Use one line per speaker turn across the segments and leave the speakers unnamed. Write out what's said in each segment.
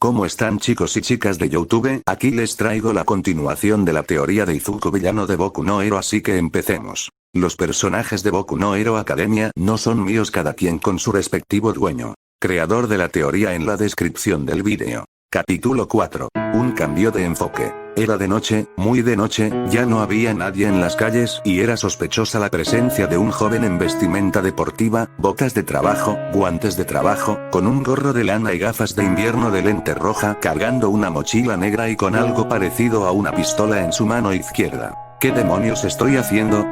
¿Cómo están chicos y chicas de YouTube? Aquí les traigo la continuación de la teoría de Izuku villano de Boku no Hero, así que empecemos. Los personajes de Boku no Hero Academia no son míos, cada quien con su respectivo dueño. Creador de la teoría en la descripción del vídeo. Capítulo 4. Un cambio de enfoque. Era de noche, muy de noche, ya no había nadie en las calles y era sospechosa la presencia de un joven en vestimenta deportiva, botas de trabajo, guantes de trabajo, con un gorro de lana y gafas de invierno de lente roja, cargando una mochila negra y con algo parecido a una pistola en su mano izquierda. ¿Qué demonios estoy haciendo?,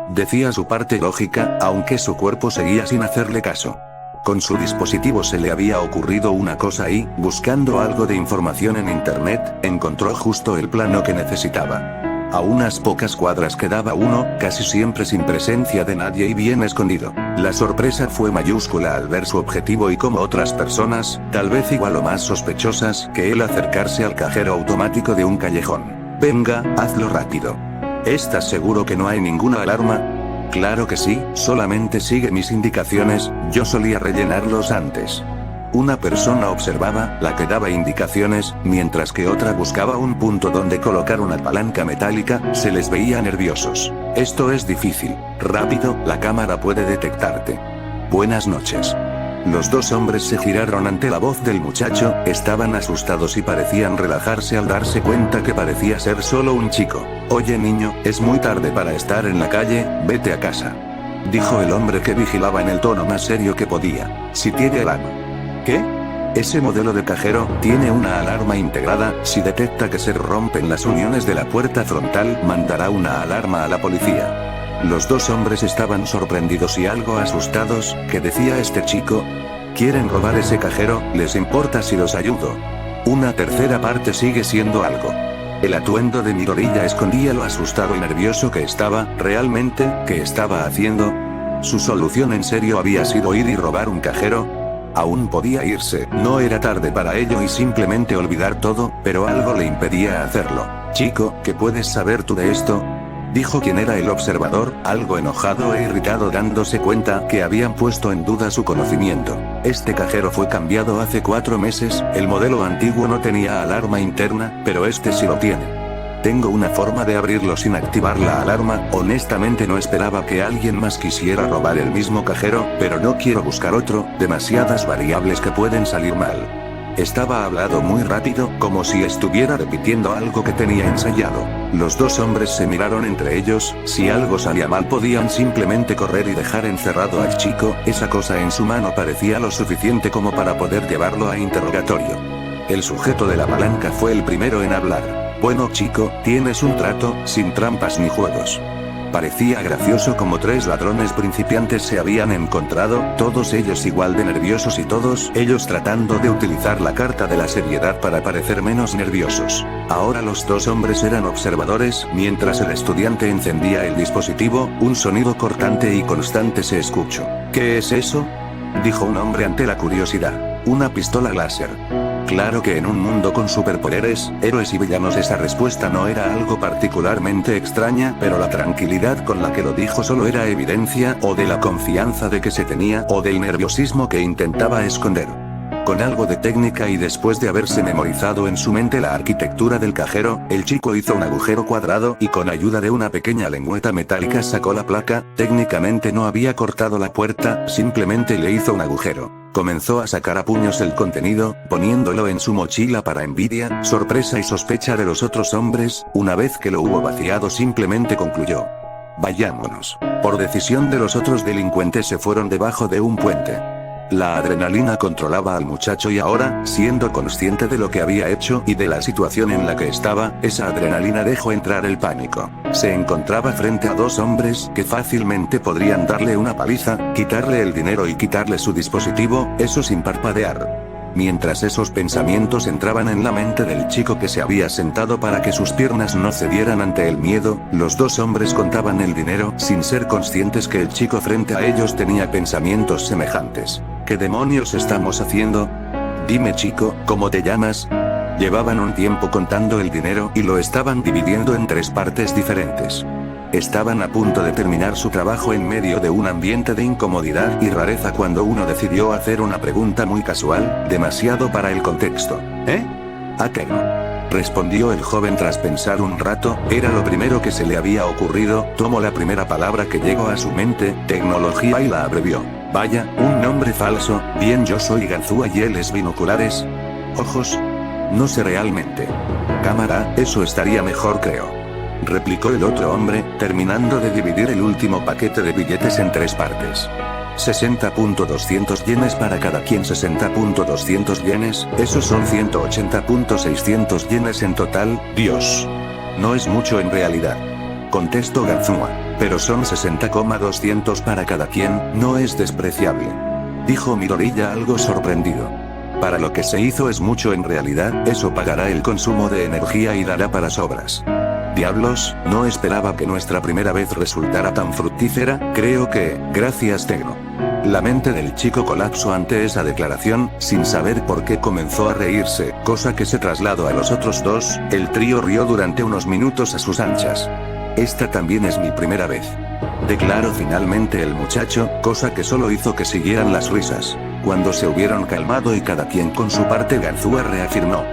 decía su parte lógica, aunque su cuerpo seguía sin hacerle caso. Con su dispositivo se le había ocurrido una cosa y, buscando algo de información en internet, encontró justo el plano que necesitaba. A unas pocas cuadras quedaba uno, casi siempre sin presencia de nadie y bien escondido. La sorpresa fue mayúscula al ver su objetivo y como otras personas, tal vez igual o más sospechosas que él, acercarse al cajero automático de un callejón. Venga, hazlo rápido. ¿Estás seguro que no hay ninguna alarma? Claro que sí, solamente sigue mis indicaciones, yo solía rellenarlos antes. Una persona observaba, la que daba indicaciones, mientras que otra buscaba un punto donde colocar una palanca metálica, se les veía nerviosos. Esto es difícil. Rápido, la cámara puede detectarte. Buenas noches. Los dos hombres se giraron ante la voz del muchacho, estaban asustados y parecían relajarse al darse cuenta que parecía ser solo un chico. Oye niño, es muy tarde para estar en la calle, vete a casa. Dijo el hombre que vigilaba en el tono más serio que podía. Si tiene alarma. ¿Qué? Ese modelo de cajero tiene una alarma integrada, si detecta que se rompen las uniones de la puerta frontal, mandará una alarma a la policía. Los dos hombres estaban sorprendidos y algo asustados. ¿Qué decía este chico? ¿Quieren robar ese cajero? ¿Les importa si los ayudo? Una tercera parte sigue siendo algo. El atuendo de Midoriya escondía lo asustado y nervioso que estaba. ¿Realmente? ¿Qué estaba haciendo? ¿Su solución en serio había sido ir y robar un cajero? Aún podía irse, no era tarde para ello y simplemente olvidar todo, pero algo le impedía hacerlo. Chico, ¿qué puedes saber tú de esto?, dijo quien era el observador, algo enojado e irritado dándose cuenta que habían puesto en duda su conocimiento. Este cajero fue cambiado hace 4 meses, el modelo antiguo no tenía alarma interna, pero este sí lo tiene. Tengo una forma de abrirlo sin activar la alarma. Honestamente no esperaba que alguien más quisiera robar el mismo cajero, pero no quiero buscar otro, demasiadas variables que pueden salir mal. Estaba hablando muy rápido, como si estuviera repitiendo algo que tenía ensayado. Los dos hombres se miraron entre ellos, si algo salía mal podían simplemente correr y dejar encerrado al chico, esa cosa en su mano parecía lo suficiente como para poder llevarlo a interrogatorio. El sujeto de la palanca fue el primero en hablar. Bueno chico, tienes un trato, sin trampas ni juegos. Parecía gracioso como 3 ladrones principiantes se habían encontrado, todos ellos igual de nerviosos y todos ellos tratando de utilizar la carta de la seriedad para parecer menos nerviosos. Ahora los dos hombres eran observadores, mientras el estudiante encendía el dispositivo, un sonido cortante y constante se escuchó. ¿Qué es eso?, dijo un hombre ante la curiosidad. Una pistola láser. Claro que en un mundo con superpoderes, héroes y villanos esa respuesta no era algo particularmente extraña, pero la tranquilidad con la que lo dijo solo era evidencia, o de la confianza de que se tenía, o del nerviosismo que intentaba esconder. Con algo de técnica y después de haberse memorizado en su mente la arquitectura del cajero, el chico hizo un agujero cuadrado y con ayuda de una pequeña lengüeta metálica sacó la placa. Técnicamente no había cortado la puerta, simplemente le hizo un agujero. Comenzó a sacar a puños el contenido, poniéndolo en su mochila para envidia, sorpresa y sospecha de los otros hombres. Una vez que lo hubo vaciado simplemente concluyó. Vayámonos. Por decisión de los otros delincuentes se fueron debajo de un puente. La adrenalina controlaba al muchacho y ahora, siendo consciente de lo que había hecho y de la situación en la que estaba, esa adrenalina dejó entrar el pánico. Se encontraba frente a 2 hombres que fácilmente podrían darle una paliza, quitarle el dinero y quitarle su dispositivo, eso sin parpadear. Mientras esos pensamientos entraban en la mente del chico que se había sentado para que sus piernas no cedieran ante el miedo, los 2 hombres contaban el dinero sin ser conscientes que el chico frente a ellos tenía pensamientos semejantes. ¿Qué demonios estamos haciendo? Dime chico, ¿cómo te llamas? Llevaban un tiempo contando el dinero y lo estaban dividiendo en 3 partes diferentes. Estaban a punto de terminar su trabajo en medio de un ambiente de incomodidad y rareza cuando uno decidió hacer una pregunta muy casual, demasiado para el contexto. ¿Eh? ¿A qué no? Respondió el joven tras pensar un rato, era lo primero que se le había ocurrido, tomó la primera palabra que llegó a su mente, tecnología, y la abrevió. Vaya, un nombre falso, bien, yo soy Ganzúa y él es binoculares. ¿Ojos? No sé realmente. Cámara, eso estaría mejor, creo. Replicó el otro hombre, terminando de dividir el último paquete de billetes en 3 partes. 60.200 yenes para cada quien. 60.200 yenes, esos son 180.600 yenes en total. Dios. No es mucho en realidad. Contestó Ganzúa. Pero son 60.200 para cada quien, no es despreciable. Dijo Midoriya algo sorprendido. Para lo que se hizo es mucho en realidad, eso pagará el consumo de energía y dará para sobras. Diablos, no esperaba que nuestra primera vez resultara tan fructífera, creo que, gracias Tegno. La mente del chico colapsó ante esa declaración, sin saber por qué comenzó a reírse, cosa que se trasladó a los otros dos, el trío rió durante unos minutos a sus anchas. Esta también es mi primera vez. Declaró finalmente el muchacho, cosa que solo hizo que siguieran las risas. Cuando se hubieron calmado y cada quien con su parte, Ganzúa reafirmó.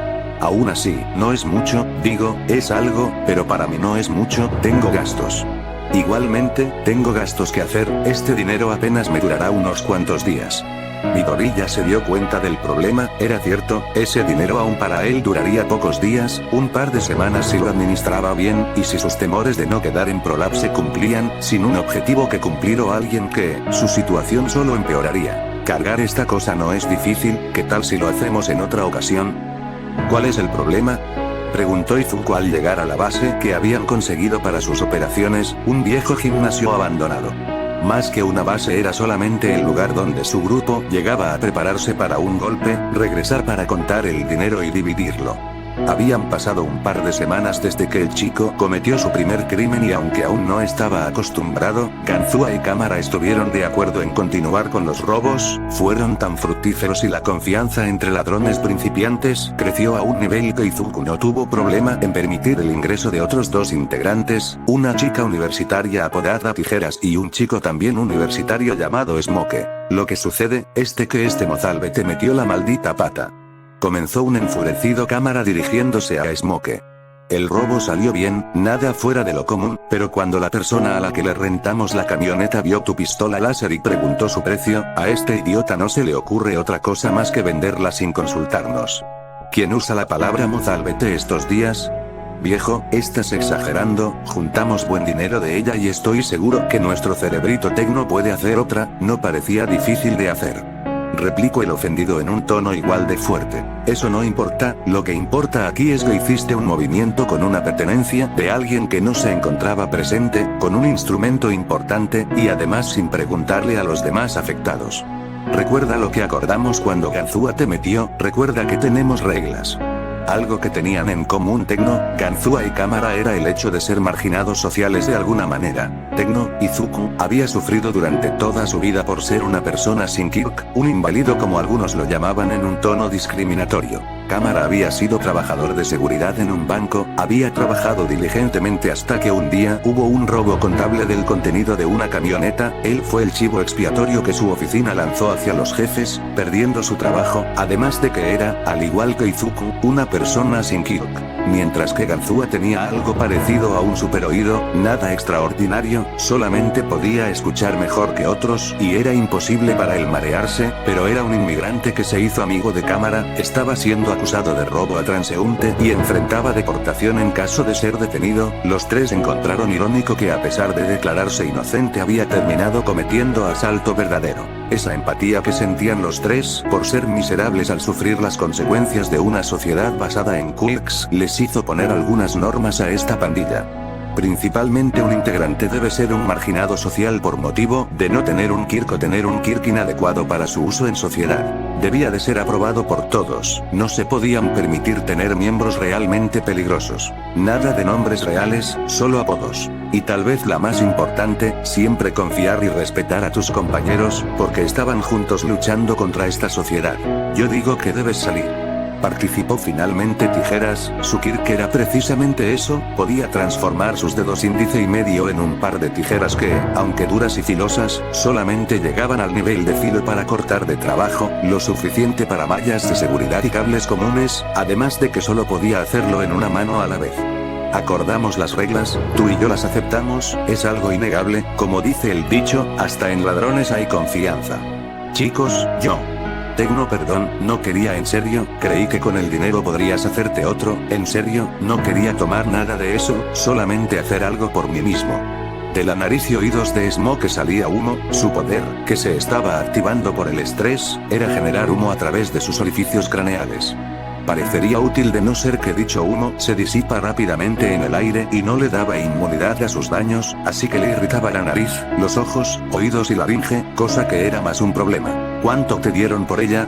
Aún así, no es mucho, digo, es algo, pero para mí no es mucho, tengo gastos. Igualmente, tengo gastos que hacer, este dinero apenas me durará unos cuantos días. Midoriya se dio cuenta del problema, era cierto, ese dinero aún para él duraría pocos días, un par de semanas si lo administraba bien, y si sus temores de no quedar en prolapse se cumplían, sin un objetivo que cumplir o alguien que, su situación solo empeoraría. Cargar esta cosa no es difícil, ¿qué tal si lo hacemos en otra ocasión? ¿Cuál es el problema? Preguntó Izuku al llegar a la base que habían conseguido para sus operaciones, un viejo gimnasio abandonado. Más que una base era solamente el lugar donde su grupo llegaba a prepararse para un golpe, regresar para contar el dinero y dividirlo. Habían pasado un par de semanas desde que el chico cometió su primer crimen y aunque aún no estaba acostumbrado, Ganzúa y Cámara estuvieron de acuerdo en continuar con los robos, fueron tan fructíferos y la confianza entre ladrones principiantes creció a un nivel que Izuku no tuvo problema en permitir el ingreso de otros 2 integrantes, una chica universitaria apodada Tijeras y un chico también universitario llamado Smoke. Lo que sucede, que este mozalbete metió la maldita pata. Comenzó un enfurecido Cámara dirigiéndose a Smoke. El robo salió bien, nada fuera de lo común, pero cuando la persona a la que le rentamos la camioneta vio tu pistola láser y preguntó su precio, a este idiota no se le ocurre otra cosa más que venderla sin consultarnos. ¿Quién usa la palabra mozalbete estos días? Viejo, estás exagerando, juntamos buen dinero de ella y estoy seguro que nuestro cerebrito tecno puede hacer otra, no parecía difícil de hacer. Replicó el ofendido en un tono igual de fuerte. Eso no importa, lo que importa aquí es que hiciste un movimiento con una pertenencia de alguien que no se encontraba presente, con un instrumento importante, y además sin preguntarle a los demás afectados. Recuerda lo que acordamos cuando Ganzúa te metió, recuerda que tenemos reglas. Algo que tenían en común Tecno, Ganzúa y Cámara era el hecho de ser marginados sociales de alguna manera. Tecno, Izuku, había sufrido durante toda su vida por ser una persona sin Kirk, un inválido como algunos lo llamaban en un tono discriminatorio. Cámara había sido trabajador de seguridad en un banco, había trabajado diligentemente hasta que un día hubo un robo contable del contenido de una camioneta, él fue el chivo expiatorio que su oficina lanzó hacia los jefes, perdiendo su trabajo, además de que era, al igual que Izuku, una persona sin Kirk. Mientras que Ganzúa tenía algo parecido a un superoído, nada extraordinario, solamente podía escuchar mejor que otros, y era imposible para él marearse, pero era un inmigrante que se hizo amigo de Cámara, estaba siendo acusado de robo a transeúnte y enfrentaba deportación en caso de ser detenido. Los 3 encontraron irónico que a pesar de declararse inocente había terminado cometiendo asalto verdadero. Esa empatía que sentían los 3 por ser miserables al sufrir las consecuencias de una sociedad basada en quirks les hizo poner algunas normas a esta pandilla. Principalmente un integrante debe ser un marginado social por motivo de no tener un Kirk o tener un Kirk inadecuado para su uso en sociedad. Debía de ser aprobado por todos, no se podían permitir tener miembros realmente peligrosos. Nada de nombres reales, solo apodos. Y tal vez la más importante, siempre confiar y respetar a tus compañeros, porque estaban juntos luchando contra esta sociedad. Yo digo que debes salir. Participó finalmente Tijeras, su Kirk era precisamente eso, podía transformar sus dedos índice y medio en un par de tijeras que, aunque duras y filosas, solamente llegaban al nivel de filo para cortar de trabajo, lo suficiente para mallas de seguridad y cables comunes, además de que solo podía hacerlo en una mano a la vez. Acordamos las reglas, tú y yo las aceptamos, es algo innegable, como dice el dicho, hasta en ladrones hay confianza. Chicos, perdón, no quería en serio, creí que con el dinero podrías hacerte otro, en serio, no quería tomar nada de eso, solamente hacer algo por mí mismo. De la nariz y oídos de Smoke salía humo, su poder, que se estaba activando por el estrés, era generar humo a través de sus orificios craneales. Parecería útil de no ser que dicho humo se disipa rápidamente en el aire y no le daba inmunidad a sus daños, así que le irritaba la nariz, los ojos, oídos y laringe, cosa que era más un problema. ¿Cuánto te dieron por ella?,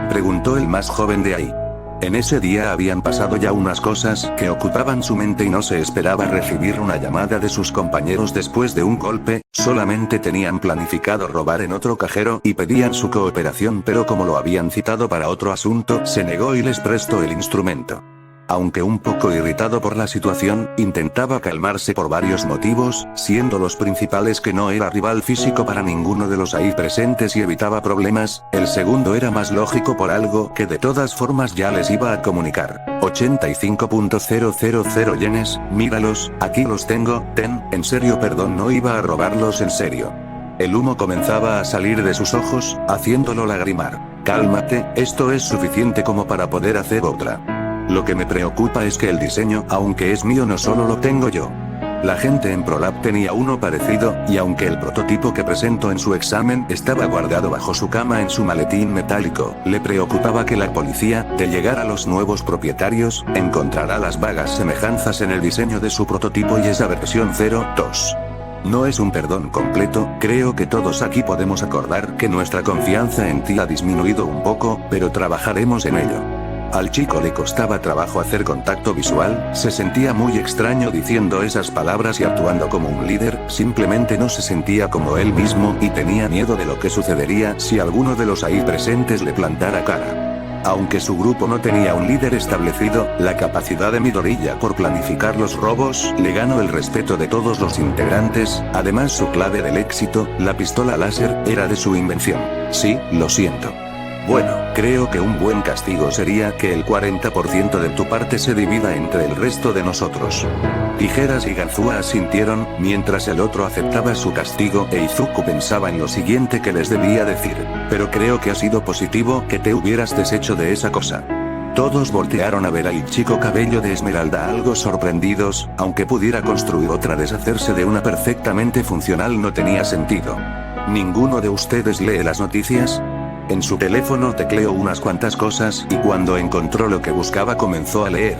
preguntó el más joven de ahí. En ese día habían pasado ya unas cosas que ocupaban su mente y no se esperaba recibir una llamada de sus compañeros después de un golpe, solamente tenían planificado robar en otro cajero y pedían su cooperación, pero como lo habían citado para otro asunto, se negó y les prestó el instrumento. Aunque un poco irritado por la situación, intentaba calmarse por varios motivos, siendo los principales que no era rival físico para ninguno de los ahí presentes y evitaba problemas, el segundo era más lógico por algo que de todas formas ya les iba a comunicar. 85.000 yenes, míralos, aquí los tengo, en serio perdón, no iba a robarlos en serio. El humo comenzaba a salir de sus ojos, haciéndolo lagrimar. Cálmate, esto es suficiente como para poder hacer otra. Lo que me preocupa es que el diseño, aunque es mío, no solo lo tengo yo. La gente en ProLab tenía uno parecido, y aunque el prototipo que presentó en su examen estaba guardado bajo su cama en su maletín metálico, le preocupaba que la policía, de llegar a los nuevos propietarios, encontrará las vagas semejanzas en el diseño de su prototipo y esa versión 02. No es un perdón completo, creo que todos aquí podemos acordar que nuestra confianza en ti ha disminuido un poco, pero trabajaremos en ello. Al chico le costaba trabajo hacer contacto visual, se sentía muy extraño diciendo esas palabras y actuando como un líder, simplemente no se sentía como él mismo y tenía miedo de lo que sucedería si alguno de los ahí presentes le plantara cara. Aunque su grupo no tenía un líder establecido, la capacidad de Midoriya por planificar los robos le ganó el respeto de todos los integrantes, además su clave del éxito, la pistola láser, era de su invención. Sí, lo siento. Bueno, creo que un buen castigo sería que el 40% de tu parte se divida entre el resto de nosotros. Tijeras y Ganzúa asintieron, mientras el otro aceptaba su castigo e Izuku pensaba en lo siguiente que les debía decir. Pero creo que ha sido positivo que te hubieras deshecho de esa cosa. Todos voltearon a ver al chico cabello de esmeralda algo sorprendidos, aunque pudiera construir otra, deshacerse de una perfectamente funcional no tenía sentido. ¿Ninguno de ustedes lee las noticias? En su teléfono tecleó unas cuantas cosas y cuando encontró lo que buscaba comenzó a leer.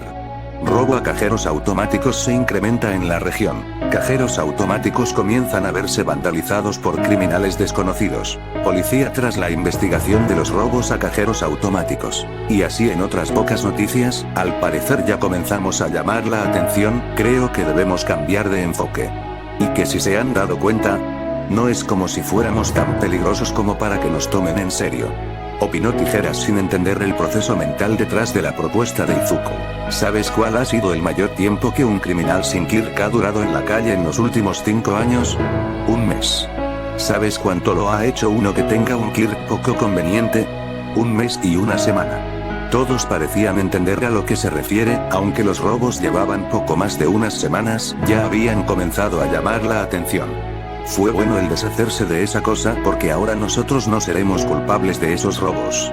Robo a cajeros automáticos se incrementa en la región. Cajeros automáticos comienzan a verse vandalizados por criminales desconocidos. Policía tras la investigación de los robos a cajeros automáticos. Y así en otras pocas noticias, al parecer ya comenzamos a llamar la atención, creo que debemos cambiar de enfoque. Y que si se han dado cuenta, no es como si fuéramos tan peligrosos como para que nos tomen en serio. Opinó Tijeras sin entender el proceso mental detrás de la propuesta de Izuku. ¿Sabes cuál ha sido el mayor tiempo que un criminal sin Kirk ha durado en la calle en los últimos 5 años? Un mes. ¿Sabes cuánto lo ha hecho uno que tenga un Kirk poco conveniente? Un mes y una semana. Todos parecían entender a lo que se refiere, aunque los robos llevaban poco más de unas semanas, ya habían comenzado a llamar la atención. Fue bueno el deshacerse de esa cosa porque ahora nosotros no seremos culpables de esos robos.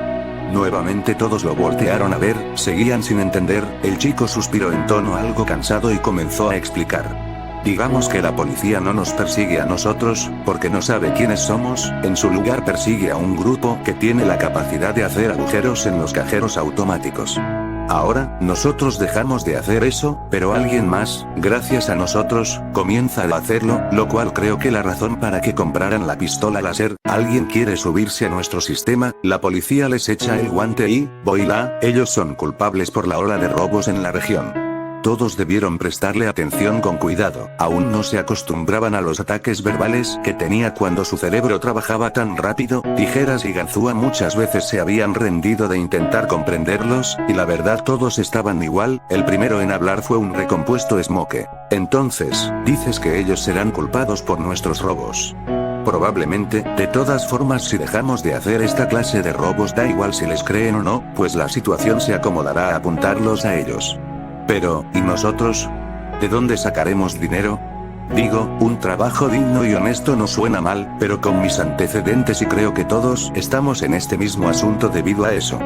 Nuevamente todos lo voltearon a ver, seguían sin entender, el chico suspiró en tono algo cansado y comenzó a explicar. Digamos que la policía no nos persigue a nosotros, porque no sabe quiénes somos, en su lugar persigue a un grupo que tiene la capacidad de hacer agujeros en los cajeros automáticos. Ahora, nosotros dejamos de hacer eso, pero alguien más, gracias a nosotros, comienza a hacerlo, lo cual creo que la razón para que compraran la pistola láser, alguien quiere subirse a nuestro sistema, la policía les echa el guante y, voila, ellos son culpables por la ola de robos en la región. Todos debieron prestarle atención con cuidado, aún no se acostumbraban a los ataques verbales que tenía cuando su cerebro trabajaba tan rápido. Tijeras y Ganzúa muchas veces se habían rendido de intentar comprenderlos, y la verdad todos estaban igual. El primero en hablar fue un recompuesto Smoke. Entonces, dices que ellos serán culpados por nuestros robos. Probablemente, de todas formas si dejamos de hacer esta clase de robos da igual si les creen o no, pues la situación se acomodará a apuntarlos a ellos. Pero, ¿y nosotros? ¿De dónde sacaremos dinero? Digo, un trabajo digno y honesto no suena mal, pero con mis antecedentes y creo que todos estamos en este mismo asunto debido a eso.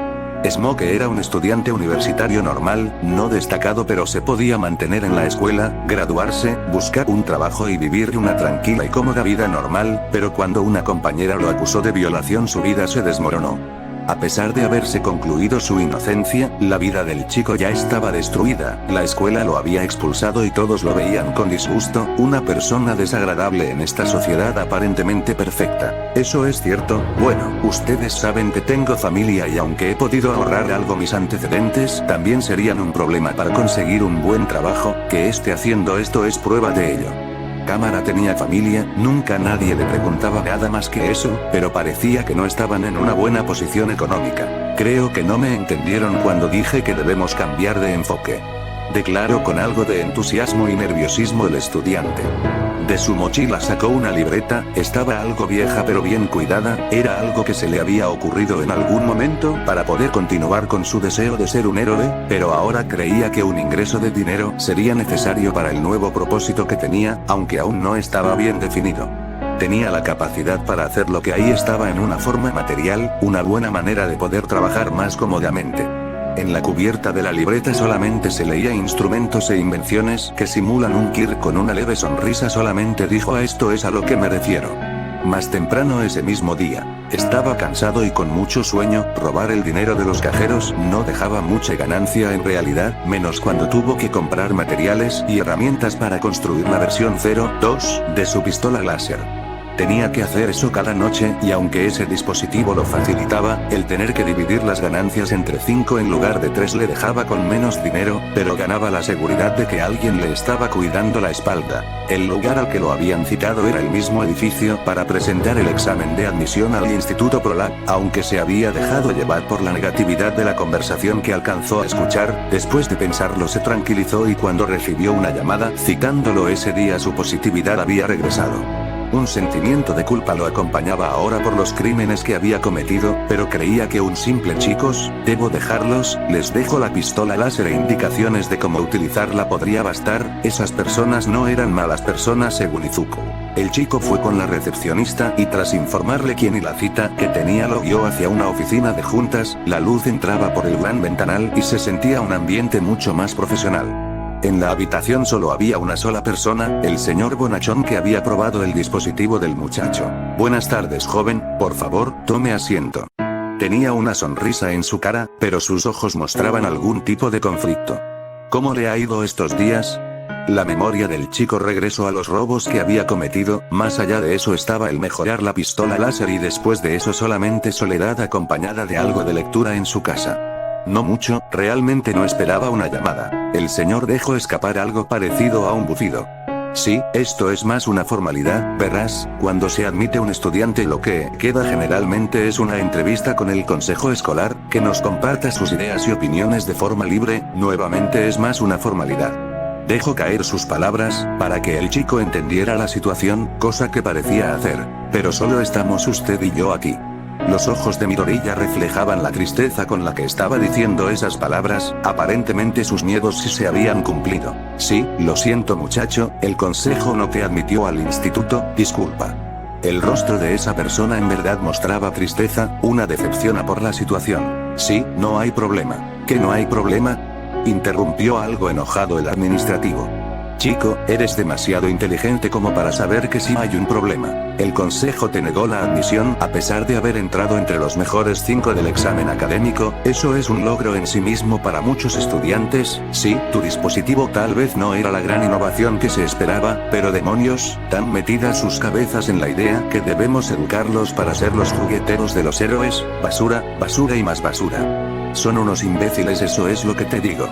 Smoke era un estudiante universitario normal, no destacado pero se podía mantener en la escuela, graduarse, buscar un trabajo y vivir una tranquila y cómoda vida normal, pero cuando una compañera lo acusó de violación su vida se desmoronó. A pesar de haberse concluido su inocencia, la vida del chico ya estaba destruida, la escuela lo había expulsado y todos lo veían con disgusto, una persona desagradable en esta sociedad aparentemente perfecta. ¿Eso es cierto? Bueno, ustedes saben que tengo familia y aunque he podido ahorrar algo mis antecedentes, también serían un problema para conseguir un buen trabajo, que esté haciendo esto es prueba de ello. Cámara tenía familia, nunca nadie le preguntaba nada más que eso, pero parecía que no estaban en una buena posición económica. Creo que no me entendieron cuando dije que debemos cambiar de enfoque. Declaró con algo de entusiasmo y nerviosismo el estudiante. De su mochila sacó una libreta, estaba algo vieja pero bien cuidada, era algo que se le había ocurrido en algún momento para poder continuar con su deseo de ser un héroe, pero ahora creía que un ingreso de dinero sería necesario para el nuevo propósito que tenía, aunque aún no estaba bien definido. Tenía la capacidad para hacer lo que ahí estaba en una forma material, una buena manera de poder trabajar más cómodamente. En la cubierta de la libreta solamente se leía instrumentos e invenciones que simulan un Kirk con una leve sonrisa solamente dijo a esto es a lo que me refiero. Más temprano ese mismo día, estaba cansado y con mucho sueño, robar el dinero de los cajeros no dejaba mucha ganancia en realidad, menos cuando tuvo que comprar materiales y herramientas para construir la versión 02 de su pistola láser. Tenía que hacer eso cada noche y aunque ese dispositivo lo facilitaba, el tener que dividir las ganancias entre 5 en lugar de 3 le dejaba con menos dinero, pero ganaba la seguridad de que alguien le estaba cuidando la espalda. El lugar al que lo habían citado era el mismo edificio para presentar el examen de admisión al Instituto ProLab, aunque se había dejado llevar por la negatividad de la conversación que alcanzó a escuchar, después de pensarlo se tranquilizó y cuando recibió una llamada citándolo ese día su positividad había regresado. Un sentimiento de culpa lo acompañaba ahora por los crímenes que había cometido, pero creía que un simple chicos, debo dejarlos, les dejo la pistola láser e indicaciones de cómo utilizarla podría bastar, esas personas no eran malas personas según Izuku. El chico fue con la recepcionista y tras informarle quién y la cita que tenía lo guió hacia una oficina de juntas, la luz entraba por el gran ventanal y se sentía un ambiente mucho más profesional. En la habitación solo había una sola persona, el señor Bonachón que había probado el dispositivo del muchacho. Buenas tardes joven, por favor, tome asiento. Tenía una sonrisa en su cara, pero sus ojos mostraban algún tipo de conflicto. ¿Cómo le ha ido estos días? La memoria del chico regresó a los robos que había cometido, más allá de eso estaba el mejorar la pistola láser y después de eso solamente soledad acompañada de algo de lectura en su casa. No mucho, realmente no esperaba una llamada. El señor dejó escapar algo parecido a un bufido. Sí, esto es más una formalidad, verás, cuando se admite un estudiante lo que queda generalmente es una entrevista con el consejo escolar, que nos comparta sus ideas y opiniones de forma libre, nuevamente es más una formalidad. Dejó caer sus palabras, para que el chico entendiera la situación, cosa que parecía hacer. Pero solo estamos usted y yo aquí. Los ojos de Midoriya reflejaban la tristeza con la que estaba diciendo esas palabras, aparentemente sus miedos sí se habían cumplido. Sí, lo siento muchacho, el consejo no te admitió al instituto, disculpa. El rostro de esa persona en verdad mostraba tristeza, una decepción por la situación. Sí, no hay problema. ¿Qué no hay problema? Interrumpió algo enojado el administrativo. Chico, eres demasiado inteligente como para saber que sí hay un problema. El consejo te negó la admisión a pesar de haber entrado entre los mejores 5 del examen académico, eso es un logro en sí mismo para muchos estudiantes, sí, tu dispositivo tal vez no era la gran innovación que se esperaba, pero demonios, tan metidas sus cabezas en la idea que debemos educarlos para ser los jugueteros de los héroes, basura, basura y más basura. Son unos imbéciles, eso es lo que te digo.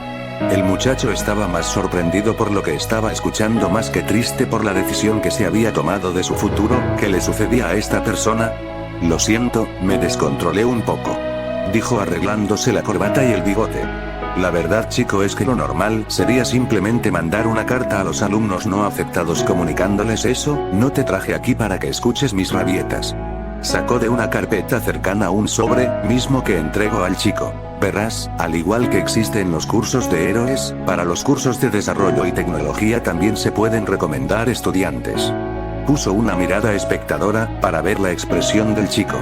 El muchacho estaba más sorprendido por lo que estaba escuchando más que triste por la decisión que se había tomado de su futuro. ¿Qué le sucedía a esta persona? Lo siento, me descontrolé un poco, dijo arreglándose la corbata y el bigote. La verdad, chico, es que lo normal sería simplemente mandar una carta a los alumnos no aceptados comunicándoles eso. No te traje aquí para que escuches mis rabietas. Sacó de una carpeta cercana un sobre, mismo que entregó al chico. Verás, al igual que existe en los cursos de héroes, para los cursos de desarrollo y tecnología también se pueden recomendar estudiantes. Puso una mirada espectadora para ver la expresión del chico.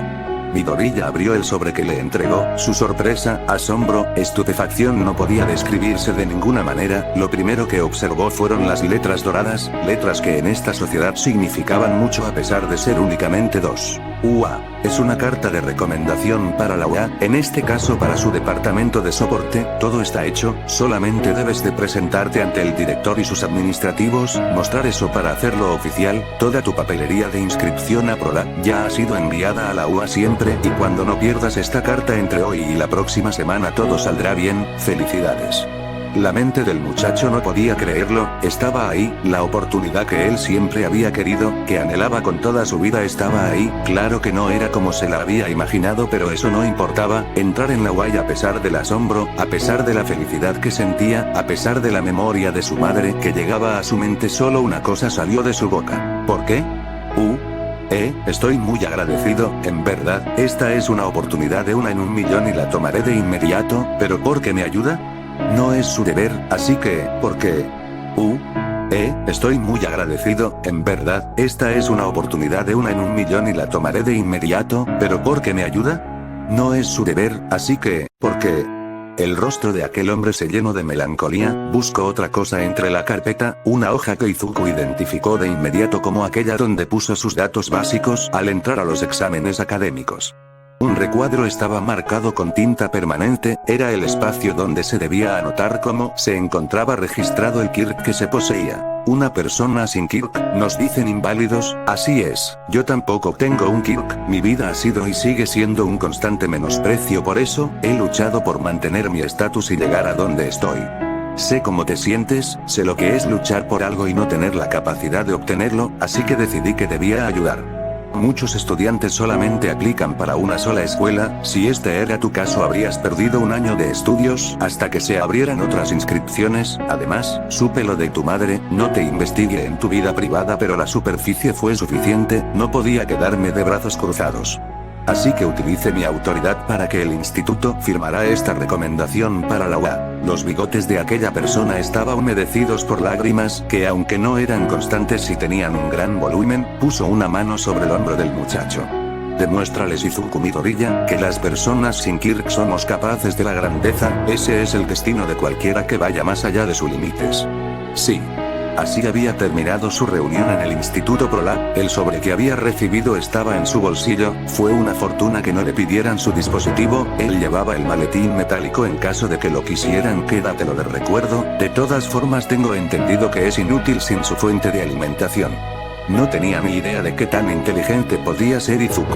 Midoriya abrió el sobre que le entregó. Su sorpresa, asombro, estupefacción no podía describirse de ninguna manera. Lo primero que observó fueron las letras doradas, letras que en esta sociedad significaban mucho a pesar de ser únicamente dos. UA. Es una carta de recomendación para la UA, en este caso para su departamento de soporte. Todo está hecho, solamente debes de presentarte ante el director y sus administrativos, mostrar eso para hacerlo oficial. Toda tu papelería de inscripción a Prola ya ha sido enviada a la UA siempre y cuando no pierdas esta carta entre hoy y la próxima semana todo saldrá bien. Felicidades. La mente del muchacho no podía creerlo, estaba ahí, la oportunidad que él siempre había querido, que anhelaba con toda su vida estaba ahí. Claro que no era como se la había imaginado, pero eso no importaba. Entrar en la UA a pesar del asombro, a pesar de la felicidad que sentía, a pesar de la memoria de su madre que llegaba a su mente, solo una cosa salió de su boca. ¿Por qué? Estoy muy agradecido, en verdad, esta es una oportunidad de una en un millón y la tomaré de inmediato, pero ¿por qué me ayuda? No es su deber, así que, ¿por qué? Estoy muy agradecido, en verdad, esta es una oportunidad de una en un millón y la tomaré de inmediato, pero ¿por qué me ayuda? No es su deber, así que, ¿por qué? El rostro de aquel hombre se llenó de melancolía, buscó otra cosa entre la carpeta, una hoja que Izuku identificó de inmediato como aquella donde puso sus datos básicos al entrar a los exámenes académicos. Un recuadro estaba marcado con tinta permanente, era el espacio donde se debía anotar cómo se encontraba registrado el Kirk que se poseía. Una persona sin Kirk, nos dicen inválidos, así es, yo tampoco tengo un Kirk, mi vida ha sido y sigue siendo un constante menosprecio, por eso, he luchado por mantener mi estatus y llegar a donde estoy. Sé cómo te sientes, sé lo que es luchar por algo y no tener la capacidad de obtenerlo, así que decidí que debía ayudar. Muchos estudiantes solamente aplican para una sola escuela, si este era tu caso habrías perdido un año de estudios hasta que se abrieran otras inscripciones. Además, supe lo de tu madre, no te investigué en tu vida privada pero la superficie fue suficiente, no podía quedarme de brazos cruzados. Así que utilice mi autoridad para que el instituto firmará esta recomendación para la UA. Los bigotes de aquella persona estaban humedecidos por lágrimas que aunque no eran constantes y tenían un gran volumen, puso una mano sobre el hombro del muchacho. Demuéstrales, Izuku Midoriya, que las personas sin Kirk somos capaces de la grandeza, ese es el destino de cualquiera que vaya más allá de sus límites. Sí. Así había terminado su reunión en el Instituto Prola, el sobre que había recibido estaba en su bolsillo, fue una fortuna que no le pidieran su dispositivo, él llevaba el maletín metálico en caso de que lo quisieran, quédatelo de recuerdo, de todas formas tengo entendido que es inútil sin su fuente de alimentación. No tenía ni idea de qué tan inteligente podía ser Izuku.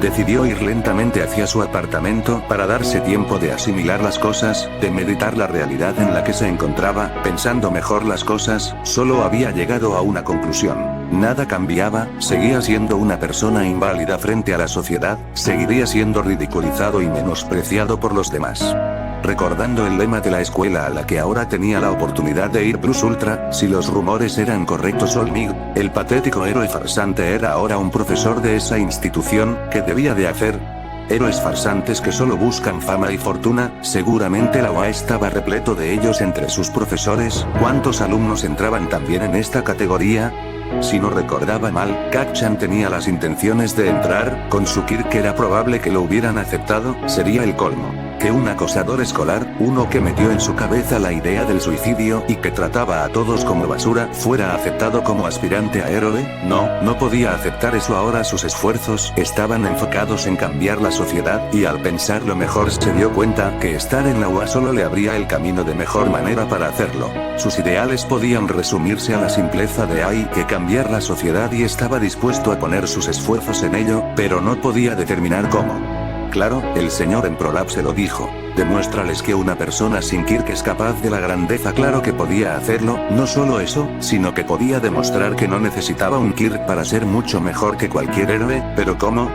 Decidió ir lentamente hacia su apartamento para darse tiempo de asimilar las cosas, de meditar la realidad en la que se encontraba, pensando mejor las cosas, solo había llegado a una conclusión. Nada cambiaba, seguía siendo una persona inválida frente a la sociedad, seguiría siendo ridiculizado y menospreciado por los demás. Recordando el lema de la escuela a la que ahora tenía la oportunidad de ir plus ultra, si los rumores eran correctos, Olmig, el patético héroe farsante era ahora un profesor de esa institución. ¿Qué debía de hacer? Héroes farsantes que solo buscan fama y fortuna, seguramente la UA estaba repleto de ellos entre sus profesores. ¿Cuántos alumnos entraban también en esta categoría? Si no recordaba mal, Kacchan tenía las intenciones de entrar, con su Kirk era probable que lo hubieran aceptado, sería el colmo. Que un acosador escolar, uno que metió en su cabeza la idea del suicidio y que trataba a todos como basura, fuera aceptado como aspirante a héroe. No podía aceptar eso. Ahora sus esfuerzos estaban enfocados en cambiar la sociedad, y al pensarlo mejor se dio cuenta que estar en la UA solo le abría el camino de mejor manera para hacerlo. Sus ideales podían resumirse a la simpleza de hay que cambiar la sociedad y estaba dispuesto a poner sus esfuerzos en ello, pero no podía determinar cómo. Claro, el señor Emprolab se lo dijo. Demuéstrales que una persona sin Kirk es capaz de la grandeza. Claro que podía hacerlo, no solo eso, sino que podía demostrar que no necesitaba un Kirk para ser mucho mejor que cualquier héroe, pero ¿cómo?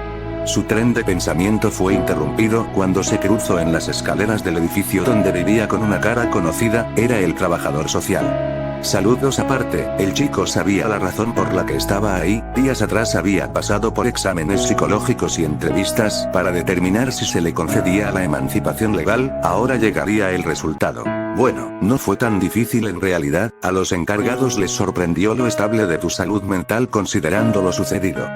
Su tren de pensamiento fue interrumpido cuando se cruzó en las escaleras del edificio donde vivía con una cara conocida, era el trabajador social. Saludos aparte, el chico sabía la razón por la que estaba ahí, días atrás había pasado por exámenes psicológicos y entrevistas para determinar si se le concedía la emancipación legal, ahora llegaría el resultado. Bueno, no fue tan difícil en realidad, a los encargados les sorprendió lo estable de tu salud mental considerando lo sucedido.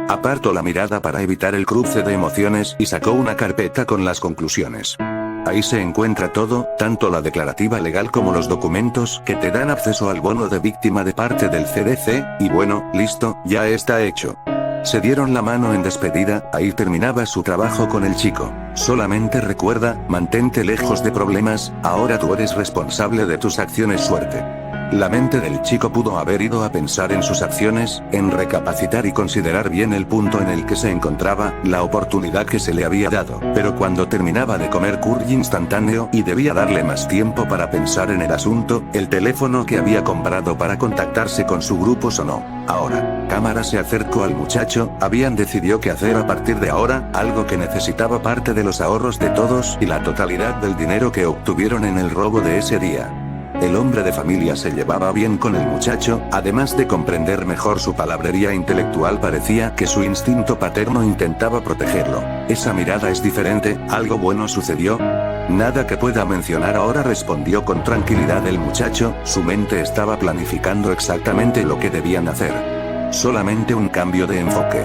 Apartó la mirada para evitar el cruce de emociones y sacó una carpeta con las conclusiones. Ahí se encuentra todo, tanto la declarativa legal como los documentos que te dan acceso al bono de víctima de parte del CDC, y bueno, listo, ya está hecho. Se dieron la mano en despedida, ahí terminaba su trabajo con el chico. Solamente recuerda, mantente lejos de problemas, ahora tú eres responsable de tus acciones. Suerte. La mente del chico pudo haber ido a pensar en sus acciones, en recapacitar y considerar bien el punto en el que se encontraba, la oportunidad que se le había dado, pero cuando terminaba de comer curry instantáneo y debía darle más tiempo para pensar en el asunto, el teléfono que había comprado para contactarse con su grupo sonó. Ahora, cámara se acercó al muchacho, habían decidido qué hacer a partir de ahora, algo que necesitaba parte de los ahorros de todos y la totalidad del dinero que obtuvieron en el robo de ese día. El hombre de familia se llevaba bien con el muchacho, además de comprender mejor su palabrería intelectual parecía que su instinto paterno intentaba protegerlo. Esa mirada es diferente, ¿algo bueno sucedió? Nada que pueda mencionar ahora, respondió con tranquilidad el muchacho, su mente estaba planificando exactamente lo que debían hacer. Solamente un cambio de enfoque.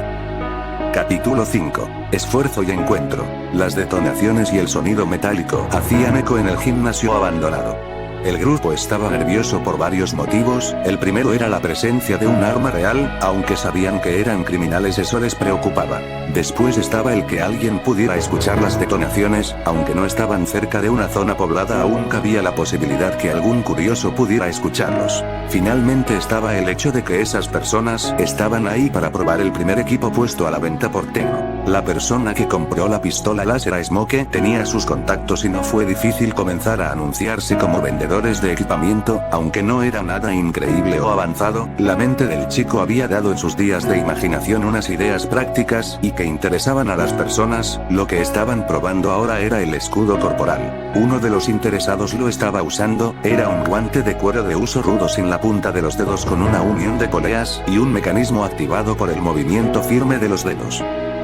Capítulo 5. Esfuerzo y encuentro. Las detonaciones y el sonido metálico hacían eco en el gimnasio abandonado. El grupo estaba nervioso por varios motivos, el primero era la presencia de un arma real, aunque sabían que eran criminales eso les preocupaba. Después estaba el que alguien pudiera escuchar las detonaciones, aunque no estaban cerca de una zona poblada aún cabía la posibilidad que algún curioso pudiera escucharlos. Finalmente estaba el hecho de que esas personas estaban ahí para probar el primer equipo puesto a la venta por Temo. La persona que compró la pistola láser a Smoke tenía sus contactos y no fue difícil comenzar a anunciarse como vendedores de equipamiento, aunque no era nada increíble o avanzado, la mente del chico había dado en sus días de imaginación unas ideas prácticas y que interesaban a las personas, lo que estaban probando ahora era el escudo corporal. Uno de los interesados lo estaba usando, era un guante de cuero de uso rudo sin la punta de los dedos con una unión de poleas y un mecanismo activado por el movimiento firme de los dedos.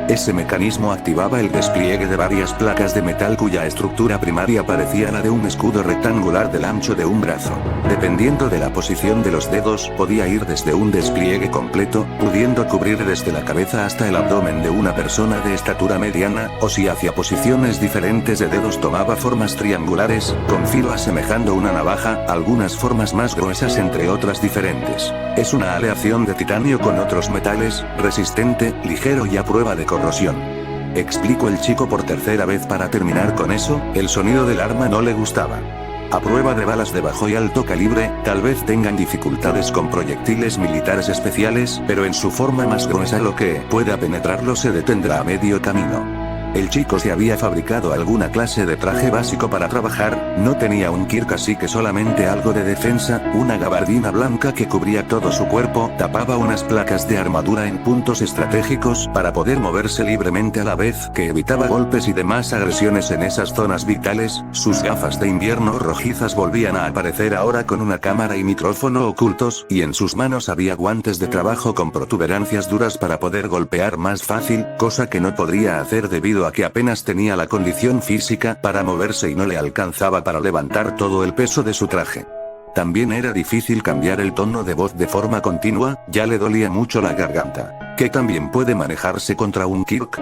Ese mecanismo activaba el despliegue de varias placas de metal cuya estructura primaria parecía la de un escudo rectangular del ancho de un brazo. Dependiendo de la posición de los dedos, podía ir desde un despliegue completo, pudiendo cubrir desde la cabeza hasta el abdomen de una persona de estatura mediana, o si hacia posiciones diferentes de dedos tomaba formas triangulares, con filo asemejando una navaja, algunas formas más gruesas entre otras diferentes. Es una aleación de titanio con otros metales, resistente, ligero y a prueba de corrosión. Explicó el chico por tercera vez para terminar con eso, el sonido del arma no le gustaba. A prueba de balas de bajo y alto calibre, tal vez tengan dificultades con proyectiles militares especiales, pero en su forma más gruesa lo que pueda penetrarlo se detendrá a medio camino. El chico se había fabricado alguna clase de traje básico para trabajar, no tenía un Kirk así que solamente algo de defensa, una gabardina blanca que cubría todo su cuerpo, tapaba unas placas de armadura en puntos estratégicos para poder moverse libremente a la vez que evitaba golpes y demás agresiones en esas zonas vitales, sus gafas de invierno rojizas volvían a aparecer ahora con una cámara y micrófono ocultos, y en sus manos había guantes de trabajo con protuberancias duras para poder golpear más fácil, cosa que no podría hacer debido a que apenas tenía la condición física para moverse y no le alcanzaba para levantar todo el peso de su traje. También era difícil cambiar el tono de voz de forma continua, ya le dolía mucho la garganta. ¿Qué también puede manejarse contra un Kirk?,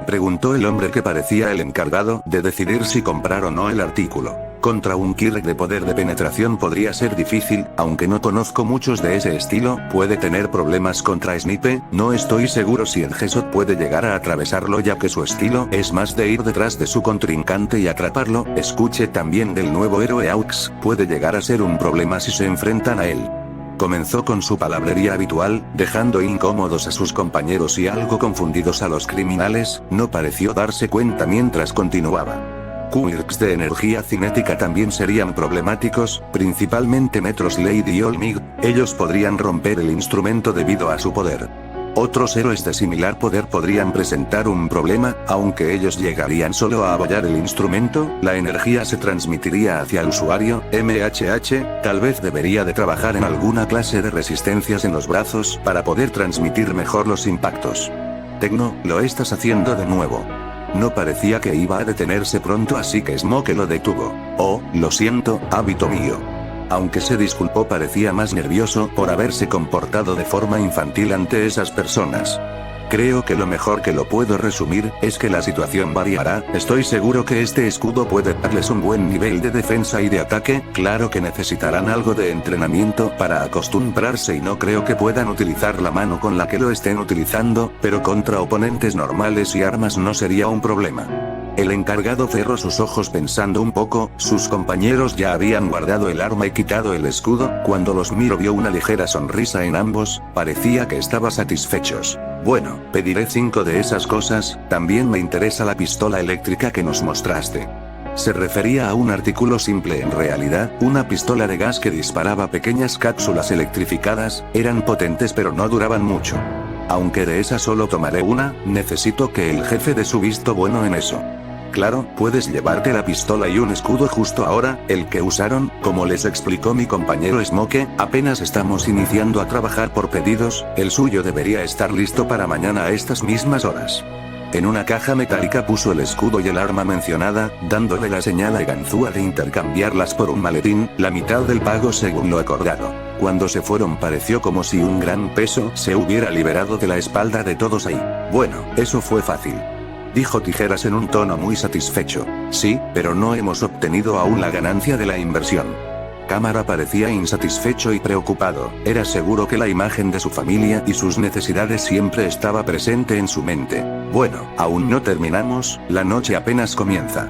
preguntó el hombre que parecía el encargado de decidir si comprar o no el artículo. Contra un Kirk de poder de penetración podría ser difícil, aunque no conozco muchos de ese estilo, puede tener problemas contra Snipe, no estoy seguro si el Gesot puede llegar a atravesarlo ya que su estilo es más de ir detrás de su contrincante y atraparlo, escuche también del nuevo héroe Aux, puede llegar a ser un problema si se enfrentan a él. Comenzó con su palabrería habitual, dejando incómodos a sus compañeros y algo confundidos a los criminales. No pareció darse cuenta mientras continuaba. Quirks de energía cinética también serían problemáticos, principalmente Metros Lady y Olmig. Ellos podrían romper el instrumento debido a su poder. Otros héroes de similar poder podrían presentar un problema, aunque ellos llegarían solo a abollar el instrumento, la energía se transmitiría hacia el usuario. MHH, tal vez debería de trabajar en alguna clase de resistencias en los brazos para poder transmitir mejor los impactos. Tecno, lo estás haciendo de nuevo. No parecía que iba a detenerse pronto, así que Smoke lo detuvo. Oh, lo siento, hábito mío. Aunque se disculpó, parecía más nervioso por haberse comportado de forma infantil ante esas personas. Creo que lo mejor que lo puedo resumir es que la situación variará. Estoy seguro que este escudo puede darles un buen nivel de defensa y de ataque. Claro que necesitarán algo de entrenamiento para acostumbrarse y no creo que puedan utilizar la mano con la que lo estén utilizando, pero contra oponentes normales y armas no sería un problema. El encargado cerró sus ojos pensando un poco. Sus compañeros ya habían guardado el arma y quitado el escudo. Cuando los miró vio una ligera sonrisa en ambos, parecía que estaban satisfechos. Bueno, pediré 5 de esas cosas. También me interesa la pistola eléctrica que nos mostraste. Se refería a un artículo simple en realidad, una pistola de gas que disparaba pequeñas cápsulas electrificadas. Eran potentes pero no duraban mucho. Aunque de esa solo tomaré una, necesito que el jefe dé su visto bueno en eso. Claro, puedes llevarte la pistola y un escudo justo ahora. El que usaron, como les explicó mi compañero Smoke, apenas estamos iniciando a trabajar por pedidos. El suyo debería estar listo para mañana a estas mismas horas. En una caja metálica puso el escudo y el arma mencionada, dándole la señal a Ganzúa de intercambiarlas por un maletín, la mitad del pago según lo acordado. Cuando se fueron pareció como si un gran peso se hubiera liberado de la espalda de todos ahí. Bueno, eso fue fácil. Dijo Tijeras en un tono muy satisfecho. Sí, pero no hemos obtenido aún la ganancia de la inversión. Cámara parecía insatisfecho y preocupado. Era seguro que la imagen de su familia y sus necesidades siempre estaba presente en su mente. Bueno, aún no terminamos, la noche apenas comienza.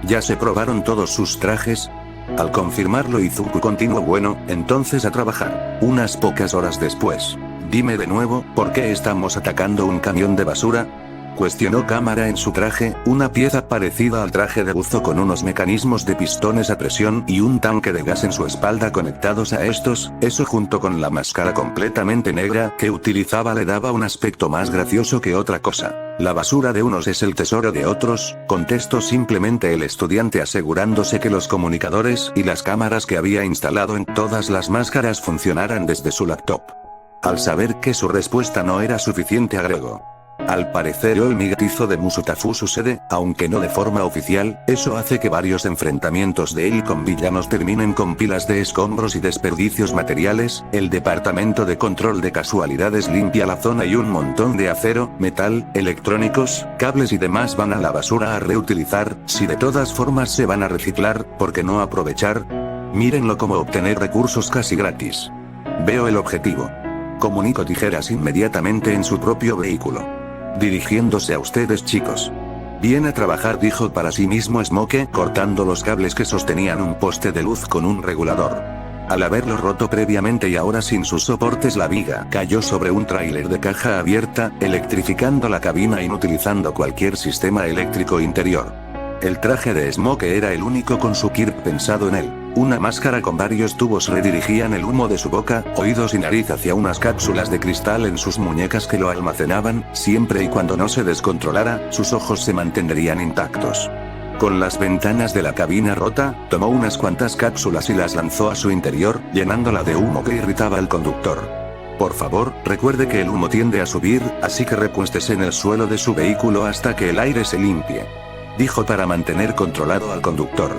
¿Ya se probaron todos sus trajes? Al confirmarlo Izuku continuó. Bueno, entonces a trabajar. Unas pocas horas después. Dime de nuevo, ¿por qué estamos atacando un camión de basura? Cuestionó Cámara en su traje, una pieza parecida al traje de buzo con unos mecanismos de pistones a presión y un tanque de gas en su espalda conectados a estos. Eso junto con la máscara completamente negra que utilizaba le daba un aspecto más gracioso que otra cosa. La basura de unos es el tesoro de otros, contestó simplemente el estudiante asegurándose que los comunicadores y las cámaras que había instalado en todas las máscaras funcionaran desde su laptop. Al saber que su respuesta no era suficiente agregó. Al parecer Olmig hizo de Musutafu su sede, aunque no de forma oficial. Eso hace que varios enfrentamientos de él con villanos terminen con pilas de escombros y desperdicios materiales. El departamento de control de casualidades limpia la zona y un montón de acero, metal, electrónicos, cables y demás van a la basura a reutilizar. Si de todas formas se van a reciclar, ¿por qué no aprovechar? Mírenlo como obtener recursos casi gratis. Veo el objetivo. Comunicó Tijeras inmediatamente en su propio vehículo. Dirigiéndose a ustedes chicos. Bien a trabajar, dijo para sí mismo Smoke, cortando los cables que sostenían un poste de luz con un regulador. Al haberlo roto previamente y ahora sin sus soportes, la viga cayó sobre un tráiler de caja abierta, electrificando la cabina inutilizando cualquier sistema eléctrico interior. El traje de Smoke era el único con su Kirk pensado en él. Una máscara con varios tubos redirigían el humo de su boca, oídos y nariz hacia unas cápsulas de cristal en sus muñecas que lo almacenaban. Siempre y cuando no se descontrolara, sus ojos se mantendrían intactos. Con las ventanas de la cabina rota, tomó unas cuantas cápsulas y las lanzó a su interior, llenándola de humo que irritaba al conductor. Por favor, recuerde que el humo tiende a subir, así que recuéstese en el suelo de su vehículo hasta que el aire se limpie. Dijo para mantener controlado al conductor.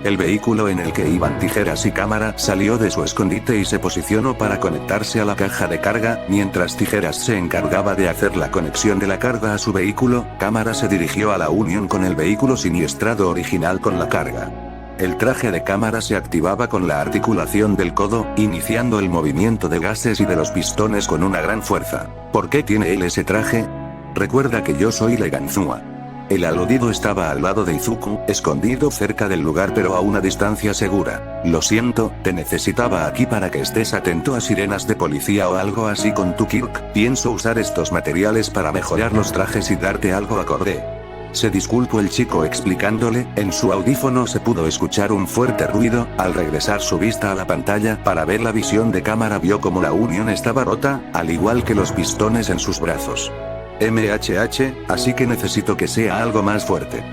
El vehículo en el que iban Tijeras y Cámara salió de su escondite y se posicionó para conectarse a la caja de carga. Mientras Tijeras se encargaba de hacer la conexión de la carga a su vehículo, Cámara se dirigió a la unión con el vehículo siniestrado original con la carga. El traje de Cámara se activaba con la articulación del codo, iniciando el movimiento de gases y de los pistones con una gran fuerza. ¿Por qué tiene él ese traje? Recuerda que yo soy Leganzúa. El aludido estaba al lado de Izuku, escondido cerca del lugar pero a una distancia segura. Lo siento, te necesitaba aquí para que estés atento a sirenas de policía o algo así con tu Kirk. Pienso usar estos materiales para mejorar los trajes y darte algo acorde. Se disculpó el chico explicándole. En su audífono se pudo escuchar un fuerte ruido. Al regresar su vista a la pantalla para ver la visión de cámara, vio como la unión estaba rota, al igual que los pistones en sus brazos. Así que necesito que sea algo más fuerte.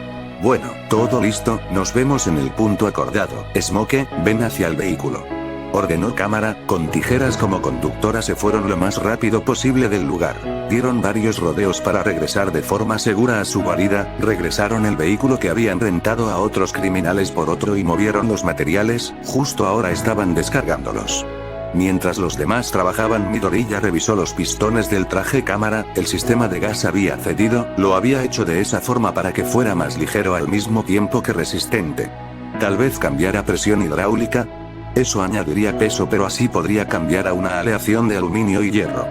Bueno, todo listo, nos vemos en el punto acordado. Smoke, ven hacia el vehículo. Ordenó cámara. Con tijeras como conductora se fueron lo más rápido posible del lugar. Dieron varios rodeos para regresar de forma segura a su guarida. Regresaron el vehículo que habían rentado a otros criminales por otro y movieron los materiales. Justo ahora estaban descargándolos. Mientras los demás trabajaban, Midoriya revisó los pistones del traje cámara. El sistema de gas había cedido. Lo había hecho de esa forma para que fuera más ligero al mismo tiempo que resistente. Tal vez cambiara presión hidráulica. Eso añadiría peso, pero así podría cambiar a una aleación de aluminio y hierro.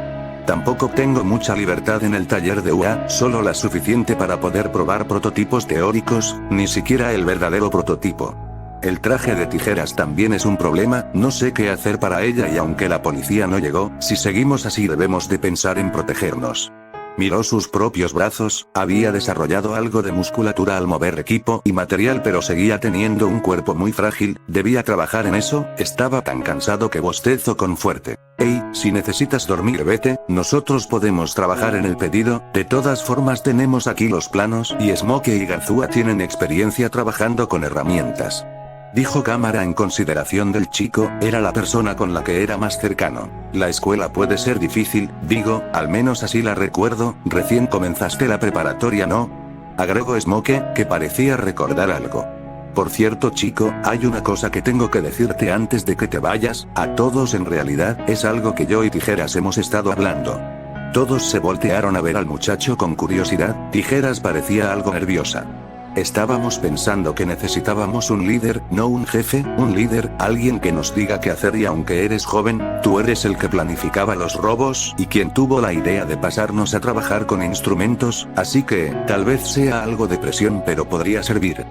Tampoco tengo mucha libertad en el taller de UA, solo la suficiente para poder probar prototipos teóricos, ni siquiera el verdadero prototipo. El traje de tijeras también es un problema, no sé qué hacer para ella y aunque la policía no llegó, si seguimos así debemos de pensar en protegernos. Miró sus propios brazos, había desarrollado algo de musculatura al mover equipo y material pero seguía teniendo un cuerpo muy frágil, debía trabajar en eso, estaba tan cansado que bostezó con fuerte. Hey, si necesitas dormir vete, nosotros podemos trabajar en el pedido, de todas formas tenemos aquí los planos y Smoke y Ganzúa tienen experiencia trabajando con herramientas. Dijo cámara en consideración del chico, era la persona con la que era más cercano. La escuela puede ser difícil, digo, al menos así la recuerdo, recién comenzaste la preparatoria ¿no? Agregó Smoke, que parecía recordar algo. Por cierto chico, hay una cosa que tengo que decirte antes de que te vayas, a todos en realidad, es algo que yo y Tijeras hemos estado hablando. Todos se voltearon a ver al muchacho con curiosidad, Tijeras parecía algo nerviosa. Estábamos pensando que necesitábamos un líder, no un jefe, un líder, alguien que nos diga qué hacer y aunque eres joven, tú eres el que planificaba los robos y quien tuvo la idea de pasarnos a trabajar con instrumentos, así que, tal vez sea algo de presión pero podría servir.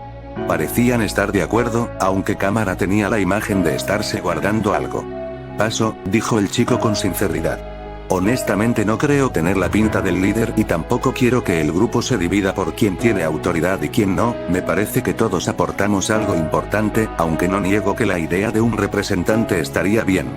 Parecían estar de acuerdo, aunque cámara tenía la imagen de estarse guardando algo. Paso, dijo el chico con sinceridad. Honestamente no creo tener la pinta del líder y tampoco quiero que el grupo se divida por quién tiene autoridad y quién no, me parece que todos aportamos algo importante, aunque no niego que la idea de un representante estaría bien.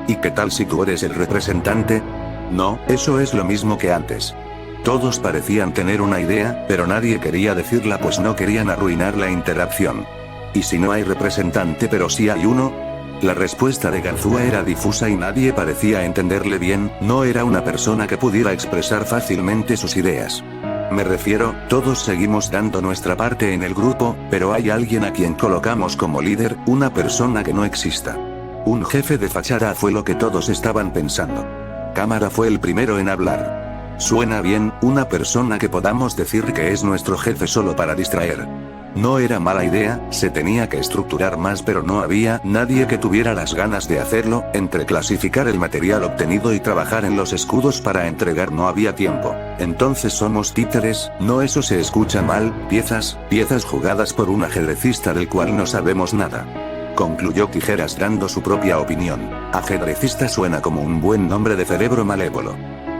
¿Y qué tal si tú eres el representante? No, eso es lo mismo que antes. Todos parecían tener una idea, pero nadie quería decirla pues no querían arruinar la interacción. ¿Y si no hay representante pero sí hay uno? La respuesta de Ganzúa era difusa y nadie parecía entenderle bien, no era una persona que pudiera expresar fácilmente sus ideas. Me refiero, todos seguimos dando nuestra parte en el grupo, pero hay alguien a quien colocamos como líder, una persona que no exista. Un jefe de fachada fue lo que todos estaban pensando. Cámara fue el primero en hablar. Suena bien, una persona que podamos decir que es nuestro jefe solo para distraer. No era mala idea, se tenía que estructurar más pero no había nadie que tuviera las ganas de hacerlo, entre clasificar el material obtenido y trabajar en los escudos para entregar no había tiempo. Entonces somos títeres, no eso se escucha mal, piezas jugadas por un ajedrecista del cual no sabemos nada. Concluyó Tijeras dando su propia opinión. Ajedrecista suena como un buen nombre de cerebro malévolo.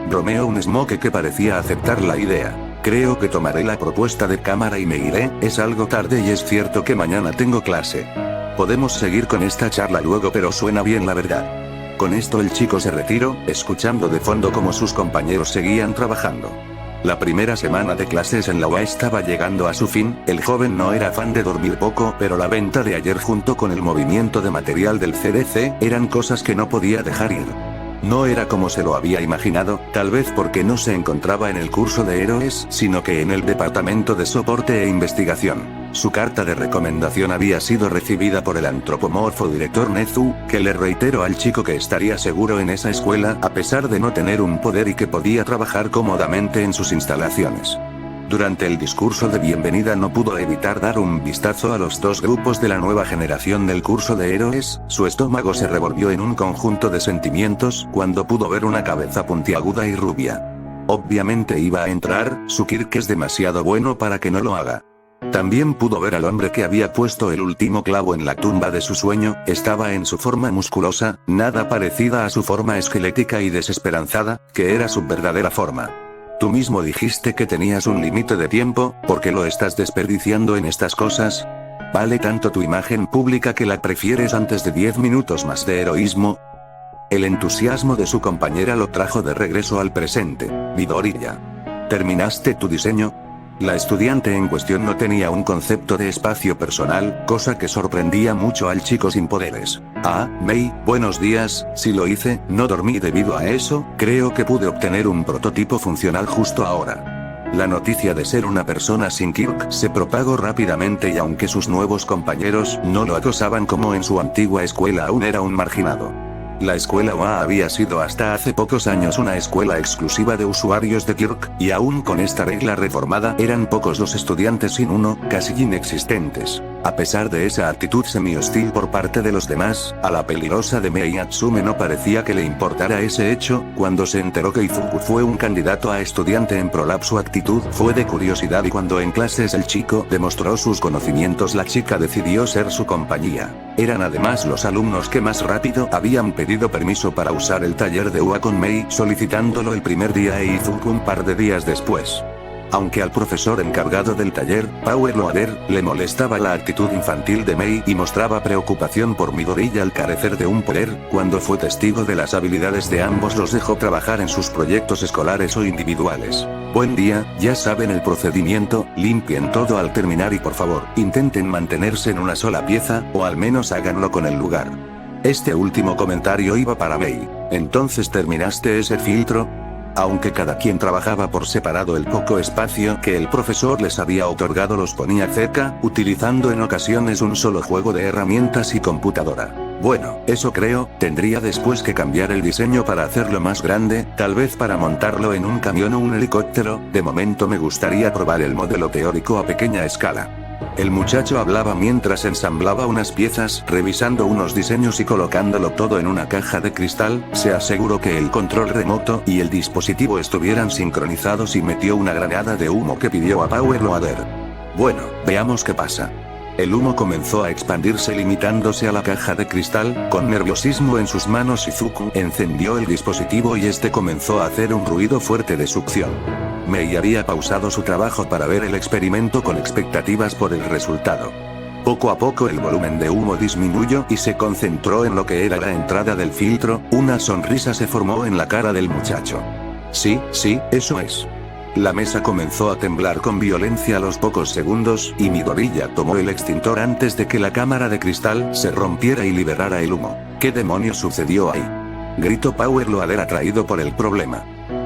Bromeó un Smoke que parecía aceptar la idea. Creo que tomaré la propuesta de cámara y me iré, es algo tarde y es cierto que mañana tengo clase. Podemos seguir con esta charla luego pero suena bien la verdad. Con esto el chico se retiró, escuchando de fondo como sus compañeros seguían trabajando. La primera semana de clases en la UA estaba llegando a su fin, el joven no era fan de dormir poco pero la venta de ayer junto con el movimiento de material del CDC eran cosas que no podía dejar ir. No era como se lo había imaginado, tal vez porque no se encontraba en el curso de héroes, sino que en el departamento de soporte e investigación. Su carta de recomendación había sido recibida por el antropomorfo director Nezu, que le reiteró al chico que estaría seguro en esa escuela a pesar de no tener un poder y que podía trabajar cómodamente en sus instalaciones. Durante el discurso de bienvenida no pudo evitar dar un vistazo a los dos grupos de la nueva generación del curso de héroes, su estómago se revolvió en un conjunto de sentimientos cuando pudo ver una cabeza puntiaguda y rubia. Obviamente iba a entrar, su Kirk es demasiado bueno para que no lo haga. También pudo ver al hombre que había puesto el último clavo en la tumba de su sueño, estaba en su forma musculosa, nada parecida a su forma esquelética y desesperanzada, que era su verdadera forma. Tú mismo dijiste que tenías un límite de tiempo, ¿por qué lo estás desperdiciando en estas cosas? ¿Vale tanto tu imagen pública que la prefieres antes de 10 minutos más de heroísmo? El entusiasmo de su compañera lo trajo de regreso al presente. Midoriya. ¿Terminaste tu diseño? La estudiante en cuestión no tenía un concepto de espacio personal, cosa que sorprendía mucho al chico sin poderes. Ah, Mei, buenos días, sí lo hice, no dormí debido a eso, creo que pude obtener un prototipo funcional justo ahora. La noticia de ser una persona sin Kirk se propagó rápidamente y aunque sus nuevos compañeros no lo acosaban como en su antigua escuela, aún era un marginado. La escuela OA había sido hasta hace pocos años una escuela exclusiva de usuarios de Kirk, y aún con esta regla reformada eran pocos los estudiantes sin uno, casi inexistentes. A pesar de esa actitud semi-hostil por parte de los demás, a la peligrosa de Mei Natsume no parecía que le importara ese hecho. Cuando se enteró que Izuku fue un candidato a estudiante en Prolab, su actitud fue de curiosidad, y cuando en clases el chico demostró sus conocimientos, la chica decidió ser su compañía. Eran además los alumnos que más rápido habían pedido permiso para usar el taller de UA con Mei, solicitándolo el primer día e Izuku un par de días después. Aunque al profesor encargado del taller, Power Loader, le molestaba la actitud infantil de Mei y mostraba preocupación por Midoriya al carecer de un poder, cuando fue testigo de las habilidades de ambos los dejó trabajar en sus proyectos escolares o individuales. Buen día, ya saben el procedimiento, limpien todo al terminar y por favor, intenten mantenerse en una sola pieza, o al menos háganlo con el lugar. Este último comentario iba para Mei. ¿Entonces terminaste ese filtro? Aunque cada quien trabajaba por separado, el poco espacio que el profesor les había otorgado los ponía cerca, utilizando en ocasiones un solo juego de herramientas y computadora. Bueno, eso creo, tendría después que cambiar el diseño para hacerlo más grande, tal vez para montarlo en un camión o un helicóptero. De momento me gustaría probar el modelo teórico a pequeña escala. El muchacho hablaba mientras ensamblaba unas piezas, revisando unos diseños y colocándolo todo en una caja de cristal. Se aseguró que el control remoto y el dispositivo estuvieran sincronizados y metió una granada de humo que pidió a Power Loader. Bueno, veamos qué pasa. El humo comenzó a expandirse limitándose a la caja de cristal. Con nerviosismo en sus manos, Izuku encendió el dispositivo y este comenzó a hacer un ruido fuerte de succión. Mei había pausado su trabajo para ver el experimento con expectativas por el resultado. Poco a poco el volumen de humo disminuyó y se concentró en lo que era la entrada del filtro. Una sonrisa se formó en la cara del muchacho. Sí, eso es. La mesa comenzó a temblar con violencia a los pocos segundos, y Midoriya tomó el extintor antes de que la cámara de cristal se rompiera y liberara el humo. ¿Qué demonios sucedió ahí? Gritó Power Loader, atraído por el problema.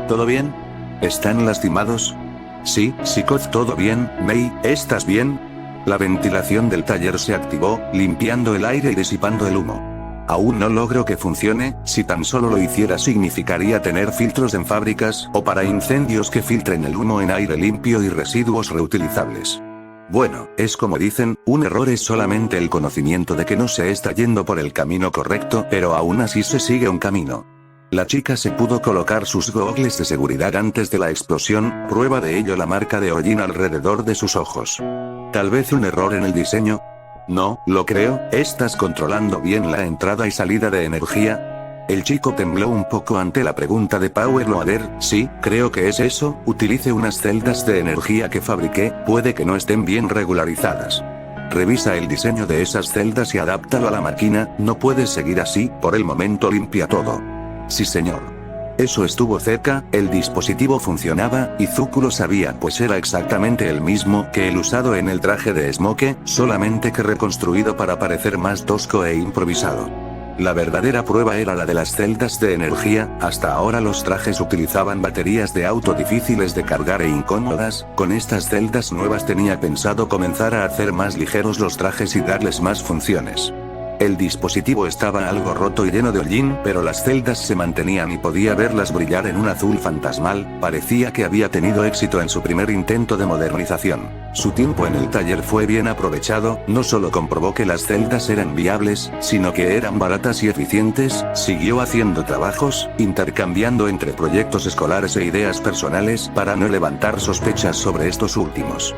¿Todo bien? ¿Están lastimados? Sí, Koz, todo bien. Mei, ¿estás bien? La ventilación del taller se activó, limpiando el aire y disipando el humo. Aún no logro que funcione. Si tan solo lo hiciera significaría tener filtros en fábricas, o para incendios que filtren el humo en aire limpio y residuos reutilizables. Bueno, es como dicen, un error es solamente el conocimiento de que no se está yendo por el camino correcto, pero aún así se sigue un camino. La chica se pudo colocar sus gogles de seguridad antes de la explosión, prueba de ello la marca de hollín alrededor de sus ojos. Tal vez un error en el diseño. No, lo creo. ¿Estás controlando bien la entrada y salida de energía? El chico tembló un poco ante la pregunta de Power Loader. Sí, creo que es eso. Utilice unas celdas de energía que fabriqué, puede que no estén bien regularizadas. Revisa el diseño de esas celdas y adáptalo a la máquina. No puedes seguir así, por el momento limpia todo. Sí, señor. Eso estuvo cerca, el dispositivo funcionaba, Izuku lo sabía, pues era exactamente el mismo que el usado en el traje de Smoke, solamente que reconstruido para parecer más tosco e improvisado. La verdadera prueba era la de las celdas de energía. Hasta ahora los trajes utilizaban baterías de auto difíciles de cargar e incómodas. Con estas celdas nuevas tenía pensado comenzar a hacer más ligeros los trajes y darles más funciones. El dispositivo estaba algo roto y lleno de hollín, pero las celdas se mantenían y podía verlas brillar en un azul fantasmal. Parecía que había tenido éxito en su primer intento de modernización. Su tiempo en el taller fue bien aprovechado, no solo comprobó que las celdas eran viables, sino que eran baratas y eficientes. Siguió haciendo trabajos, intercambiando entre proyectos escolares e ideas personales para no levantar sospechas sobre estos últimos.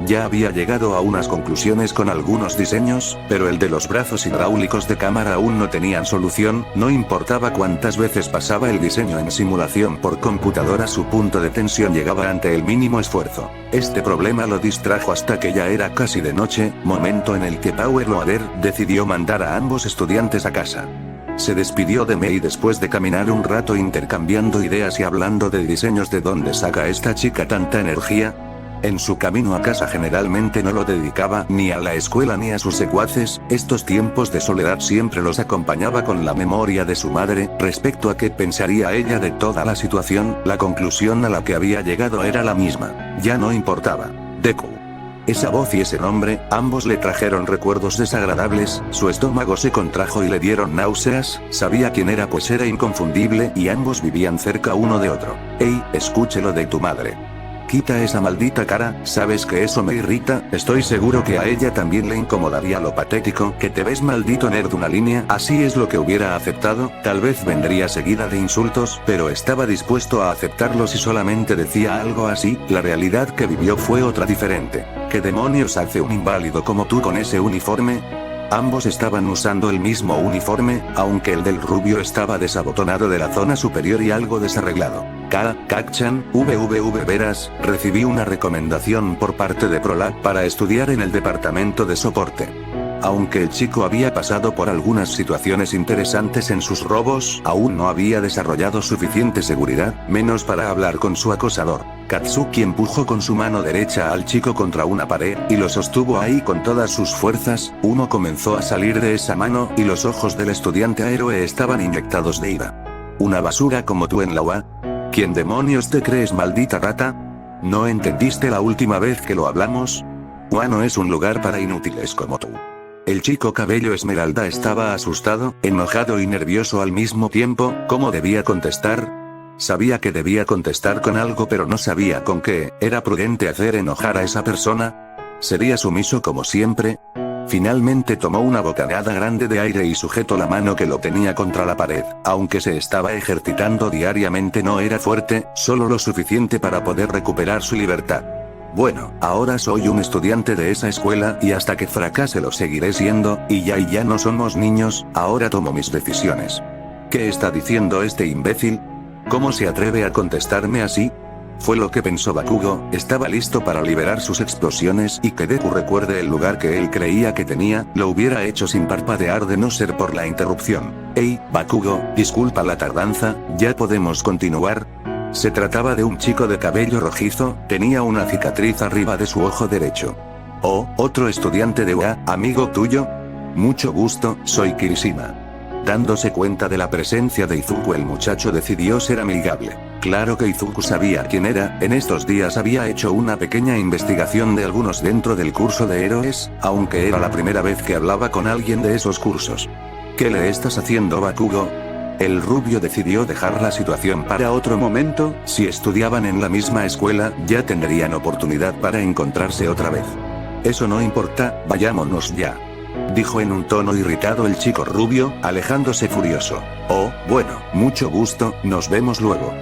Ya había llegado a unas conclusiones con algunos diseños, pero el de los brazos hidráulicos de cámara aún no tenían solución. No importaba cuántas veces pasaba el diseño en simulación por computadora, su punto de tensión llegaba ante el mínimo esfuerzo. Este problema lo distrajo hasta que ya era casi de noche, momento en el que Power Loader decidió mandar a ambos estudiantes a casa. Se despidió de Mei después de caminar un rato intercambiando ideas y hablando de diseños. ¿De dónde saca esta chica tanta energía? En su camino a casa generalmente no lo dedicaba ni a la escuela ni a sus secuaces. Estos tiempos de soledad siempre los acompañaba con la memoria de su madre. Respecto a qué pensaría ella de toda la situación, la conclusión a la que había llegado era la misma. Ya no importaba. Deku. Esa voz y ese nombre, ambos le trajeron recuerdos desagradables. Su estómago se contrajo y le dieron náuseas. Sabía quién era, pues era inconfundible y ambos vivían cerca uno de otro. Ey, escúchelo de tu madre. Quita esa maldita cara, ¿sabes que eso me irrita? Estoy seguro que a ella también le incomodaría lo patético que te ves, maldito nerd. Una línea así es lo que hubiera aceptado. Tal vez vendría seguida de insultos, pero estaba dispuesto a aceptarlo si solamente decía algo así. La realidad que vivió fue otra, diferente. ¿Qué demonios hace un inválido como tú con ese uniforme? Ambos estaban usando el mismo uniforme, aunque el del rubio estaba desabotonado de la zona superior y algo desarreglado. Kak-chan, verás, recibí una recomendación por parte de Prolab para estudiar en el departamento de soporte. Aunque el chico había pasado por algunas situaciones interesantes en sus robos, aún no había desarrollado suficiente seguridad, menos para hablar con su acosador. Katsuki empujó con su mano derecha al chico contra una pared, y lo sostuvo ahí con todas sus fuerzas. Humo comenzó a salir de esa mano, y los ojos del estudiante héroe estaban inyectados de ira. ¿Una basura como tú en la UA? ¿Quién demonios te crees, maldita rata? ¿No entendiste la última vez que lo hablamos? UA no es un lugar para inútiles como tú. El chico cabello esmeralda estaba asustado, enojado y nervioso al mismo tiempo. ¿Cómo debía contestar? Sabía que debía contestar con algo, pero no sabía con qué. ¿Era prudente hacer enojar a esa persona? ¿Sería sumiso como siempre? Finalmente tomó una bocanada grande de aire y sujetó la mano que lo tenía contra la pared. Aunque se estaba ejercitando diariamente, no era fuerte, solo lo suficiente para poder recuperar su libertad. Bueno, ahora soy un estudiante de esa escuela, y hasta que fracase lo seguiré siendo, y ya no somos niños, ahora tomo mis decisiones. ¿Qué está diciendo este imbécil? ¿Cómo se atreve a contestarme así? Fue lo que pensó Bakugo. Estaba listo para liberar sus explosiones, y que Deku recuerde el lugar que él creía que tenía, lo hubiera hecho sin parpadear de no ser por la interrupción. Hey, Bakugo, disculpa la tardanza, ¿ya podemos continuar? Se trataba de un chico de cabello rojizo, tenía una cicatriz arriba de su ojo derecho. Oh, otro estudiante de UA, amigo tuyo. Mucho gusto, soy Kirishima. Dándose cuenta de la presencia de Izuku, el muchacho decidió ser amigable. Claro que Izuku sabía quién era. En estos días había hecho una pequeña investigación de algunos dentro del curso de héroes, aunque era la primera vez que hablaba con alguien de esos cursos. ¿Qué le estás haciendo, Bakugo? El rubio decidió dejar la situación para otro momento. Si estudiaban en la misma escuela, ya tendrían oportunidad para encontrarse otra vez. Eso no importa, vayámonos ya, dijo en un tono irritado el chico rubio, alejándose furioso. Oh, bueno, mucho gusto, nos vemos luego.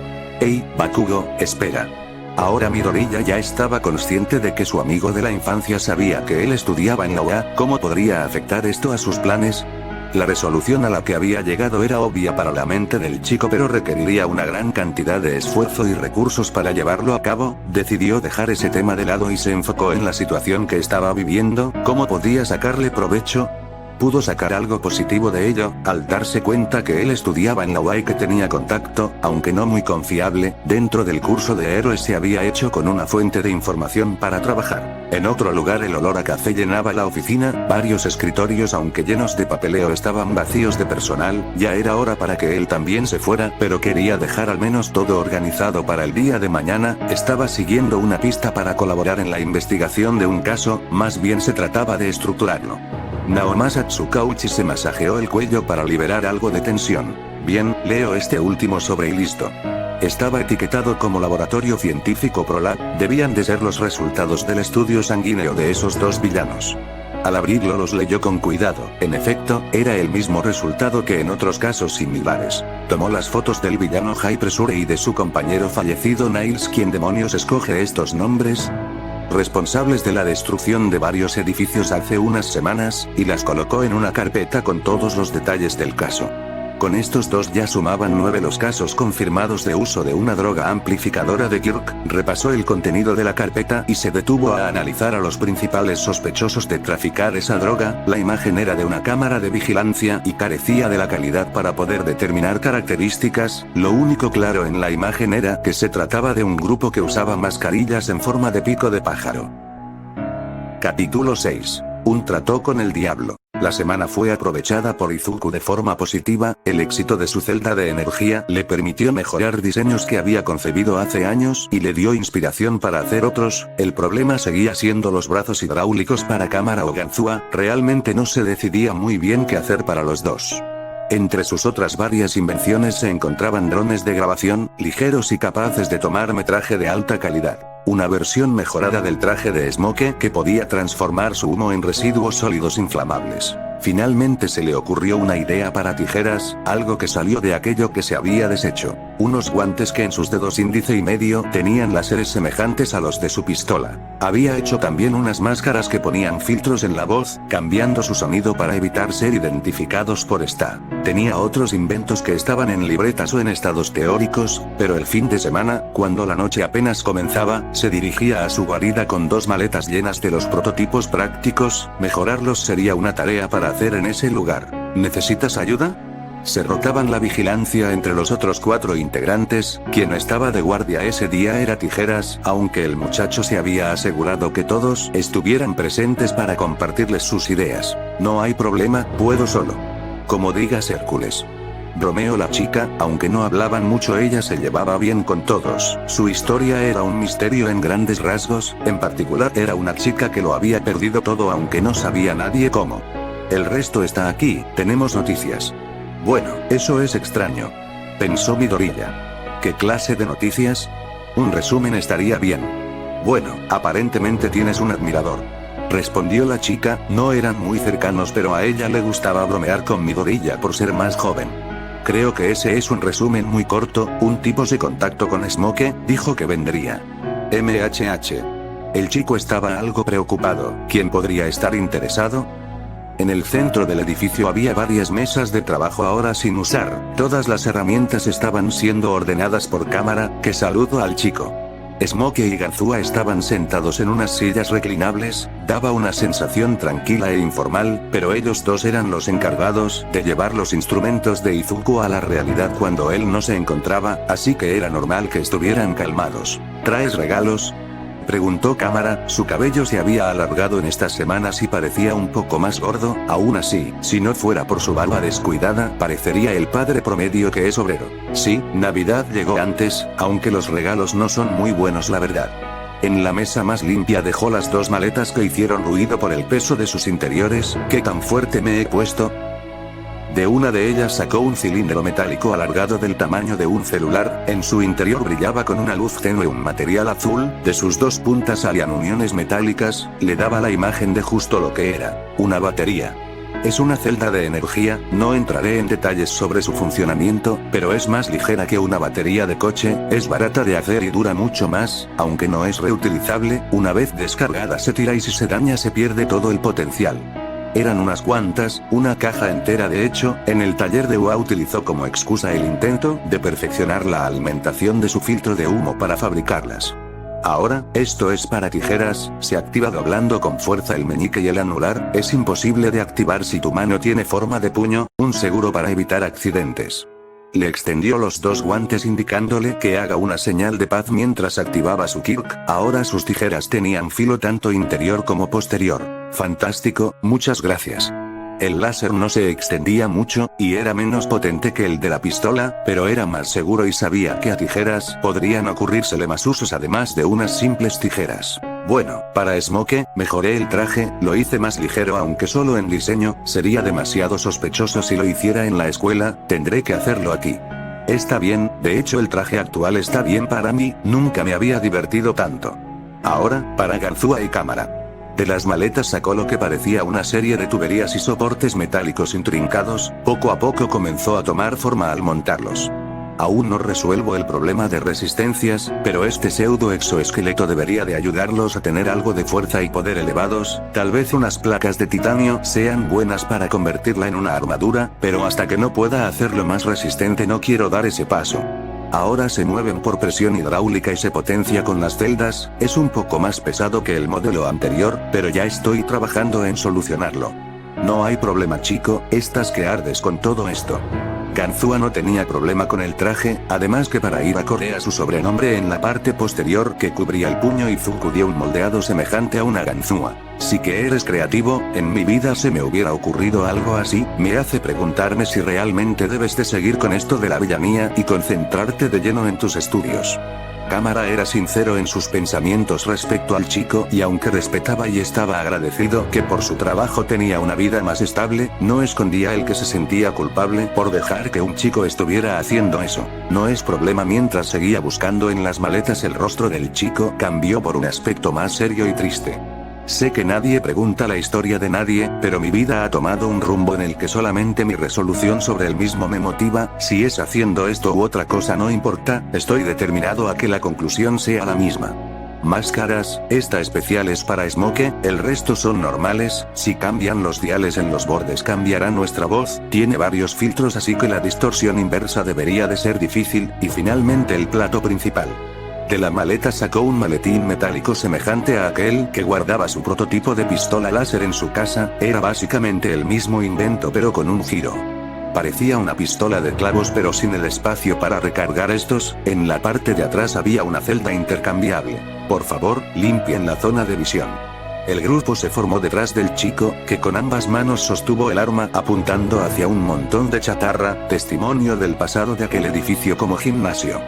Hey, Bakugo, espera. Ahora Midoriya ya estaba consciente de que su amigo de la infancia sabía que él estudiaba en la UA. ¿Cómo podría afectar esto a sus planes? La resolución a la que había llegado era obvia para la mente del chico, pero requeriría una gran cantidad de esfuerzo y recursos para llevarlo a cabo. Decidió dejar ese tema de lado y se enfocó en la situación que estaba viviendo. ¿Cómo podía sacarle provecho? Pudo sacar algo positivo de ello, al darse cuenta que él estudiaba en la UA y que tenía contacto, aunque no muy confiable, dentro del curso de héroes. Se había hecho con una fuente de información para trabajar. En otro lugar el olor a café llenaba la oficina, varios escritorios aunque llenos de papeleo estaban vacíos de personal. Ya era hora para que él también se fuera, pero quería dejar al menos todo organizado para el día de mañana. Estaba siguiendo una pista para colaborar en la investigación de un caso, más bien se trataba de estructurarlo. Naomasa Tsukauchi se masajeó el cuello para liberar algo de tensión. Bien, leo este último sobre y listo. Estaba etiquetado como laboratorio científico ProLab, debían de ser los resultados del estudio sanguíneo de esos dos villanos. Al abrirlo los leyó con cuidado, en efecto, era el mismo resultado que en otros casos similares. Tomó las fotos del villano High Pressure y de su compañero fallecido Niles. ¿Quién demonios escoge estos nombres? Responsables de la destrucción de varios edificios hace unas semanas, y las colocó en una carpeta con todos los detalles del caso. Con estos dos ya sumaban 9 los casos confirmados de uso de una droga amplificadora de Kirk. Repasó el contenido de la carpeta y se detuvo a analizar a los principales sospechosos de traficar esa droga. La imagen era de una cámara de vigilancia y carecía de la calidad para poder determinar características. Lo único claro en la imagen era que se trataba de un grupo que usaba mascarillas en forma de pico de pájaro. Capítulo 6. Un trato con el diablo. La semana fue aprovechada por Izuku de forma positiva. El éxito de su celda de energía le permitió mejorar diseños que había concebido hace años y le dio inspiración para hacer otros. El problema seguía siendo los brazos hidráulicos para Cámara o Ganzúa. Realmente no se decidía muy bien qué hacer para los dos. Entre sus otras varias invenciones se encontraban drones de grabación, ligeros y capaces de tomar metraje de alta calidad. Una versión mejorada del traje de Smoke que podía transformar su humo en residuos sólidos inflamables. Finalmente se le ocurrió una idea para tijeras, algo que salió de aquello que se había deshecho. Unos guantes que en sus dedos índice y medio tenían láseres semejantes a los de su pistola. Había hecho también unas máscaras que ponían filtros en la voz, cambiando su sonido para evitar ser identificados por esta. Tenía otros inventos que estaban en libretas o en estados teóricos, pero el fin de semana, cuando la noche apenas comenzaba, se dirigía a su guarida con 2 maletas llenas de los prototipos prácticos. Mejorarlos sería una tarea para hacer en ese lugar. ¿Necesitas ayuda? Se rotaban la vigilancia entre los otros 4 integrantes. Quien estaba de guardia ese día era Tijeras, aunque el muchacho se había asegurado que todos estuvieran presentes para compartirles sus ideas. No hay problema, puedo solo. Como digas, Hércules. Bromeó la chica. Aunque no hablaban mucho, ella se llevaba bien con todos. Su historia era un misterio en grandes rasgos. En particular era una chica que lo había perdido todo, aunque no sabía nadie cómo. El resto está aquí, tenemos noticias. Bueno, eso es extraño. Pensó Midoriya. ¿Qué clase de noticias? Un resumen estaría bien. Bueno, aparentemente tienes un admirador. Respondió la chica. No eran muy cercanos, pero a ella le gustaba bromear con Midoriya por ser más joven. Creo que ese es un resumen muy corto. Un tipo se contactó con Smoke, dijo que vendría. MHH. El chico estaba algo preocupado. ¿Quién podría estar interesado? En el centro del edificio había varias mesas de trabajo ahora sin usar. Todas las herramientas estaban siendo ordenadas por Cámara, que saludó al chico. Smoke y Ganzúa estaban sentados en unas sillas reclinables. Daba una sensación tranquila e informal, pero ellos dos eran los encargados de llevar los instrumentos de Izuku a la realidad cuando él no se encontraba, así que era normal que estuvieran calmados. ¿Traes regalos?, preguntó Cámara. Su cabello se había alargado en estas semanas y parecía un poco más gordo. Aún así, si no fuera por su barba descuidada, parecería el padre promedio que es obrero. Sí, Navidad llegó antes, aunque los regalos no son muy buenos, la verdad. En la mesa más limpia dejó las 2 maletas que hicieron ruido por el peso de sus interiores. ¿Qué tan fuerte me he puesto? De una de ellas sacó un cilindro metálico alargado del tamaño de un celular. En su interior brillaba con una luz tenue un material azul. De sus 2 puntas salían uniones metálicas. Le daba la imagen de justo lo que era: una batería. Es una celda de energía. No entraré en detalles sobre su funcionamiento, pero es más ligera que una batería de coche. Es barata de hacer y dura mucho más, aunque no es reutilizable. Una vez descargada se tira y si se daña se pierde todo el potencial. Eran unas cuantas, una caja entera de hecho. En el taller de UA utilizó como excusa el intento de perfeccionar la alimentación de su filtro de humo para fabricarlas. Ahora, esto es para Tijeras. Se activa doblando con fuerza el meñique y el anular. Es imposible de activar si tu mano tiene forma de puño, un seguro para evitar accidentes. Le extendió los 2 guantes indicándole que haga una señal de paz mientras activaba su Kirk. Ahora sus tijeras tenían filo tanto interior como posterior. Fantástico, muchas gracias. El láser no se extendía mucho, y era menos potente que el de la pistola, pero era más seguro y sabía que a Tijeras podrían ocurrírsele más usos además de unas simples tijeras. Bueno, para Smoke, mejoré el traje, lo hice más ligero aunque solo en diseño, sería demasiado sospechoso si lo hiciera en la escuela, tendré que hacerlo aquí. Está bien, de hecho el traje actual está bien para mí, nunca me había divertido tanto. Ahora, para Ganzúa y cámara. De las maletas sacó lo que parecía una serie de tuberías y soportes metálicos intrincados, poco a poco comenzó a tomar forma al montarlos. Aún no resuelvo el problema de resistencias, pero este pseudo exoesqueleto debería de ayudarlos a tener algo de fuerza y poder elevados, tal vez unas placas de titanio sean buenas para convertirla en una armadura, pero hasta que no pueda hacerlo más resistente no quiero dar ese paso. Ahora se mueven por presión hidráulica y se potencia con las celdas, es un poco más pesado que el modelo anterior, pero ya estoy trabajando en solucionarlo. No hay problema chico, estás que ardes con todo esto. Ganzúa no tenía problema con el traje, además que para ir acorde a su sobrenombre en la parte posterior que cubría el puño Izuku dio un moldeado semejante a una ganzúa. Sí que eres creativo, en mi vida se me hubiera ocurrido algo así, me hace preguntarme si realmente debes de seguir con esto de la villanía y concentrarte de lleno en tus estudios. Cámara era sincero en sus pensamientos respecto al chico y aunque respetaba y estaba agradecido que por su trabajo tenía una vida más estable, no escondía el que se sentía culpable por dejar que un chico estuviera haciendo eso. No es problema. Mientras seguía buscando en las maletas, el rostro del chico cambió por un aspecto más serio y triste. Sé que nadie pregunta la historia de nadie, pero mi vida ha tomado un rumbo en el que solamente mi resolución sobre el mismo me motiva, si es haciendo esto u otra cosa no importa, estoy determinado a que la conclusión sea la misma. Máscaras, esta especial es para Smoke, el resto son normales, si cambian los diales en los bordes cambiará nuestra voz, tiene varios filtros así que la distorsión inversa debería de ser difícil, y finalmente el plato principal. De la maleta sacó un maletín metálico semejante a aquel que guardaba su prototipo de pistola láser en su casa, era básicamente el mismo invento pero con un giro. Parecía una pistola de clavos pero sin el espacio para recargar estos, en la parte de atrás había una celda intercambiable. Por favor, limpien la zona de visión. El grupo se formó detrás del chico, que con ambas manos sostuvo el arma apuntando hacia un montón de chatarra, testimonio del pasado de aquel edificio como gimnasio.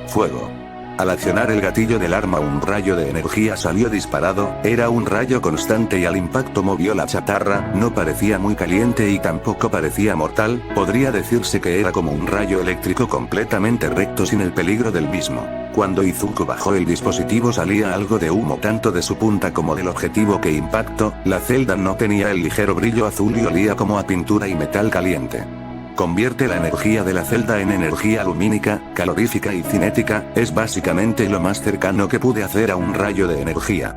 Fuego. Al accionar el gatillo del arma un rayo de energía salió disparado, era un rayo constante y al impacto movió la chatarra, no parecía muy caliente y tampoco parecía mortal, podría decirse que era como un rayo eléctrico completamente recto sin el peligro del mismo. Cuando Izuku bajó el dispositivo salía algo de humo tanto de su punta como del objetivo que impactó, la celda no tenía el ligero brillo azul y olía como a pintura y metal caliente. Convierte la energía de la celda en energía lumínica, calorífica y cinética, es básicamente lo más cercano que pude hacer a un rayo de energía.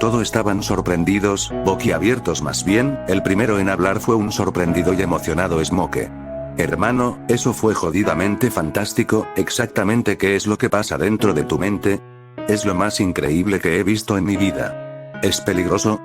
Todos estaban sorprendidos, boquiabiertos más bien, el primero en hablar fue un sorprendido y emocionado Smoke. Hermano, eso fue jodidamente fantástico, exactamente qué es lo que pasa dentro de tu mente. Es lo más increíble que he visto en mi vida. ¿Es peligroso?,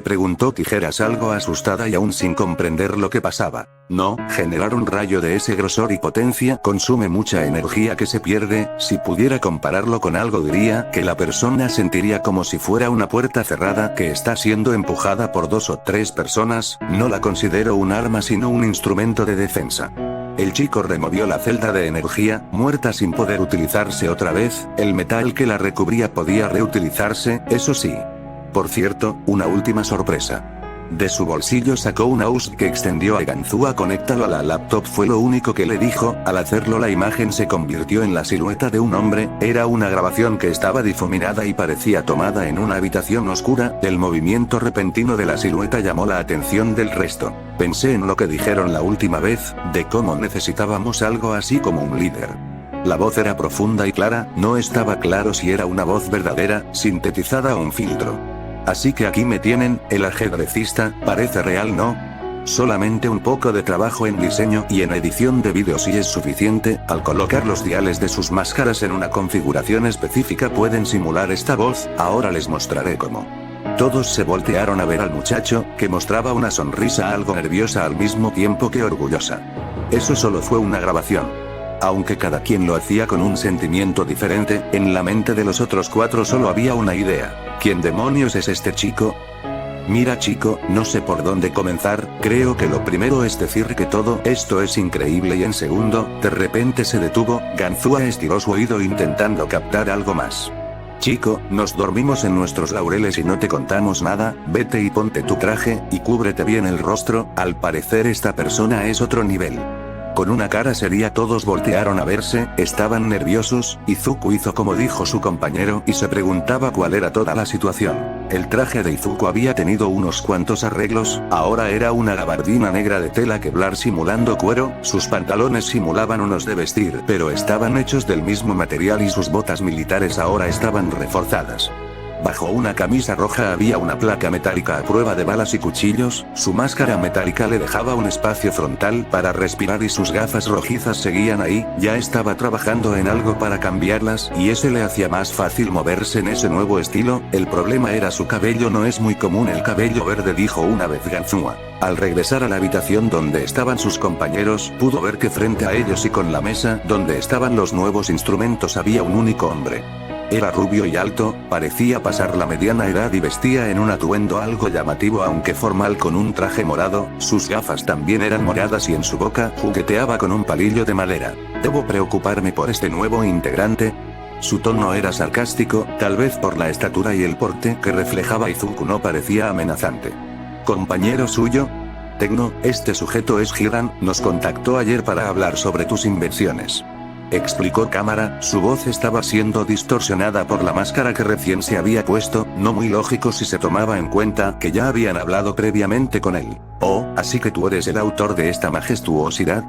preguntó Tijeras algo asustada y aún sin comprender lo que pasaba. No, generar un rayo de ese grosor y potencia consume mucha energía que se pierde, si pudiera compararlo con algo diría que la persona sentiría como si fuera una puerta cerrada que está siendo empujada por 2 o 3 personas, no la considero un arma sino un instrumento de defensa. El chico removió la celda de energía, muerta sin poder utilizarse otra vez, el metal que la recubría podía reutilizarse, eso sí. Por cierto, una última sorpresa. De su bolsillo sacó un mouse que extendió a Ganzúa. Conéctalo a la laptop fue lo único que le dijo, al hacerlo la imagen se convirtió en la silueta de un hombre, era una grabación que estaba difuminada y parecía tomada en una habitación oscura, el movimiento repentino de la silueta llamó la atención del resto. Pensé en lo que dijeron la última vez, de cómo necesitábamos algo así como un líder. La voz era profunda y clara, no estaba claro si era una voz verdadera, sintetizada o un filtro. Así que aquí me tienen, el ajedrecista, parece real ¿no? Solamente un poco de trabajo en diseño y en edición de vídeos y es suficiente, al colocar los diales de sus máscaras en una configuración específica pueden simular esta voz, ahora les mostraré cómo. Todos se voltearon a ver al muchacho, que mostraba una sonrisa algo nerviosa al mismo tiempo que orgullosa. Eso solo fue una grabación. Aunque cada quien lo hacía con un sentimiento diferente, en la mente de los otros 4 solo había una idea. ¿Quién demonios es este chico? Mira chico, no sé por dónde comenzar, creo que lo primero es decir que todo esto es increíble y en segundo, de repente se detuvo, Ganzúa estiró su oído intentando captar algo más. Chico, nos dormimos en nuestros laureles y no te contamos nada, vete y ponte tu traje, y cúbrete bien el rostro, al parecer esta persona es otro nivel. Con una cara seria todos voltearon a verse, estaban nerviosos, Izuku hizo como dijo su compañero y se preguntaba cuál era toda la situación. El traje de Izuku había tenido unos cuantos arreglos, ahora era una gabardina negra de tela Kevlar simulando cuero, sus pantalones simulaban unos de vestir pero estaban hechos del mismo material y sus botas militares ahora estaban reforzadas. Bajo una camisa roja había una placa metálica a prueba de balas y cuchillos, su máscara metálica le dejaba un espacio frontal para respirar y sus gafas rojizas seguían ahí, ya estaba trabajando en algo para cambiarlas y ese le hacía más fácil moverse en ese nuevo estilo, el problema era su cabello no es muy común el cabello verde dijo una vez Ganzúa. Al regresar a la habitación donde estaban sus compañeros, pudo ver que frente a ellos y con la mesa donde estaban los nuevos instrumentos había un único hombre. Era rubio y alto, parecía pasar la mediana edad y vestía en un atuendo algo llamativo aunque formal con un traje morado, sus gafas también eran moradas y en su boca jugueteaba con un palillo de madera. ¿Debo preocuparme por este nuevo integrante? Su tono era sarcástico, tal vez por la estatura y el porte que reflejaba Izuku no parecía amenazante. ¿Compañero suyo? Tecno, este sujeto es Hiran, nos contactó ayer para hablar sobre tus inversiones. Explicó Cámara, su voz estaba siendo distorsionada por la máscara que recién se había puesto, no muy lógico si se tomaba en cuenta que ya habían hablado previamente con él. Oh, así que tú eres el autor de esta majestuosidad.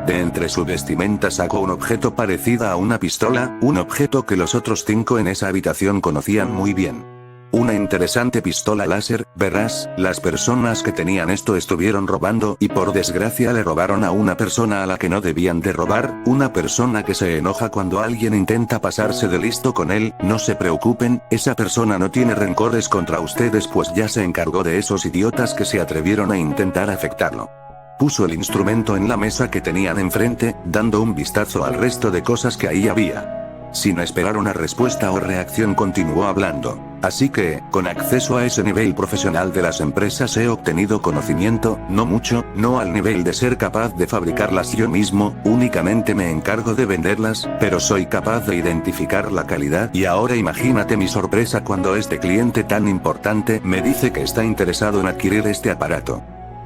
De entre su vestimenta sacó un objeto parecido a una pistola, un objeto que los otros 5 en esa habitación conocían muy bien. Una interesante pistola láser, verás, las personas que tenían esto estuvieron robando y por desgracia le robaron a una persona a la que no debían de robar, una persona que se enoja cuando alguien intenta pasarse de listo con él, no se preocupen, esa persona no tiene rencores contra ustedes pues ya se encargó de esos idiotas que se atrevieron a intentar afectarlo. Puso el instrumento en la mesa que tenían enfrente, dando un vistazo al resto de cosas que ahí había. Sin esperar una respuesta o reacción continuó hablando. Así que, con acceso a ese nivel profesional de las empresas he obtenido conocimiento, no mucho, no al nivel de ser capaz de fabricarlas yo mismo, únicamente me encargo de venderlas, pero soy capaz de identificar la calidad y ahora imagínate mi sorpresa cuando este cliente tan importante me dice que está interesado en adquirir este aparato.